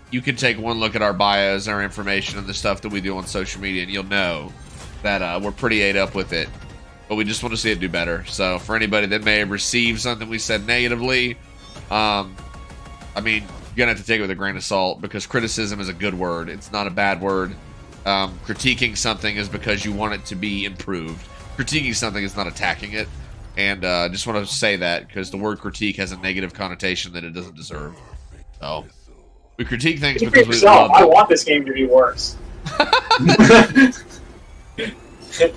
you can take one look at our bios, our information, and the stuff that we do on social media, and you'll know that we're pretty ate up with it. But we just want to see it do better. So for anybody that may have received something we said negatively, I mean, you're gonna have to take it with a grain of salt, because criticism is a good word. It's not a bad word. Critiquing something is because you want it to be improved. Critiquing something is not attacking it. And just want to say that, because the word critique has a negative connotation that it doesn't deserve. So we critique things because we love them. I want this game to be worse.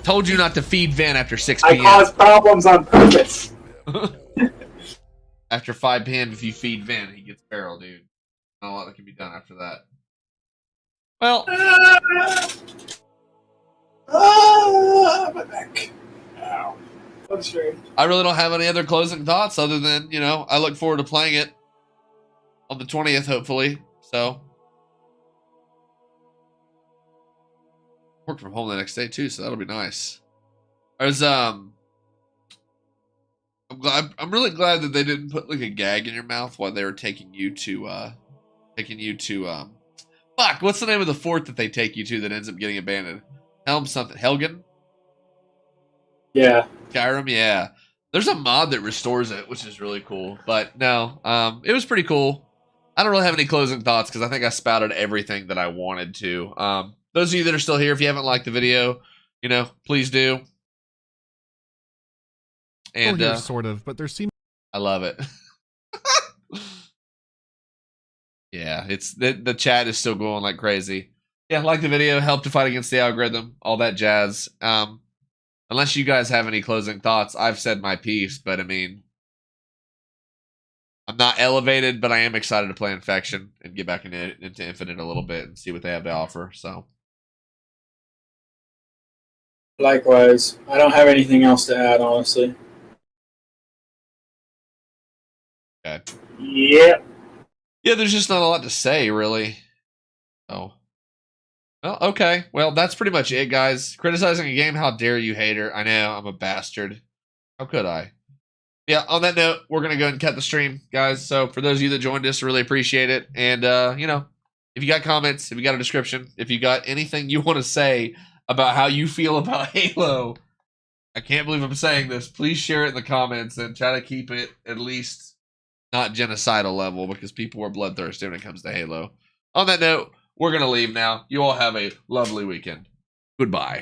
Told you not to feed Vin after 6 I p.m. cause problems on purpose. After 5 p.m., if you feed Vin, he gets feral, dude. Not a lot that can be done after that. Well, my neck. Ow. I'm straight. I really don't have any other closing thoughts other than, you know, I look forward to playing it on the 20th, hopefully. So, work from home the next day too, so that'll be nice. I'm really glad that they didn't put like a gag in your mouth while they were taking you to fuck, what's the name of the fort that they take you to that ends up getting abandoned? Helm something, Helgen? Yeah. Skyrim, yeah. There's a mod that restores it, which is really cool. But no, it was pretty cool. I don't really have any closing thoughts because I think I spouted everything that I wanted to. Those of you that are still here, if you haven't liked the video, you know, please do. And here, sort of, but there seems. I love it. Yeah, it's the chat is still going like crazy. Yeah, like the video, help to fight against the algorithm, all that jazz. Unless you guys have any closing thoughts, I've said my piece, but I mean, I'm not elevated, but I am excited to play Infection and get back into Infinite a little bit and see what they have to offer. So, Likewise, I don't have anything else to add, honestly. okay. Yep. Yeah, there's just not a lot to say, really. Oh. Well, okay. Well, that's pretty much it, guys. Criticizing a game, how dare you, hater. I know, I'm a bastard. How could I? Yeah, on that note, we're going to go ahead and cut the stream, guys. So, for those of you that joined us, really appreciate it. And, you know, if you got comments, if you got a description, if you got anything you want to say about how you feel about Halo, I can't believe I'm saying this. Please share it in the comments and try to keep it at least not genocidal level, because people are bloodthirsty when it comes to Halo. On that note, we're going to leave now. You all have a lovely weekend. Goodbye.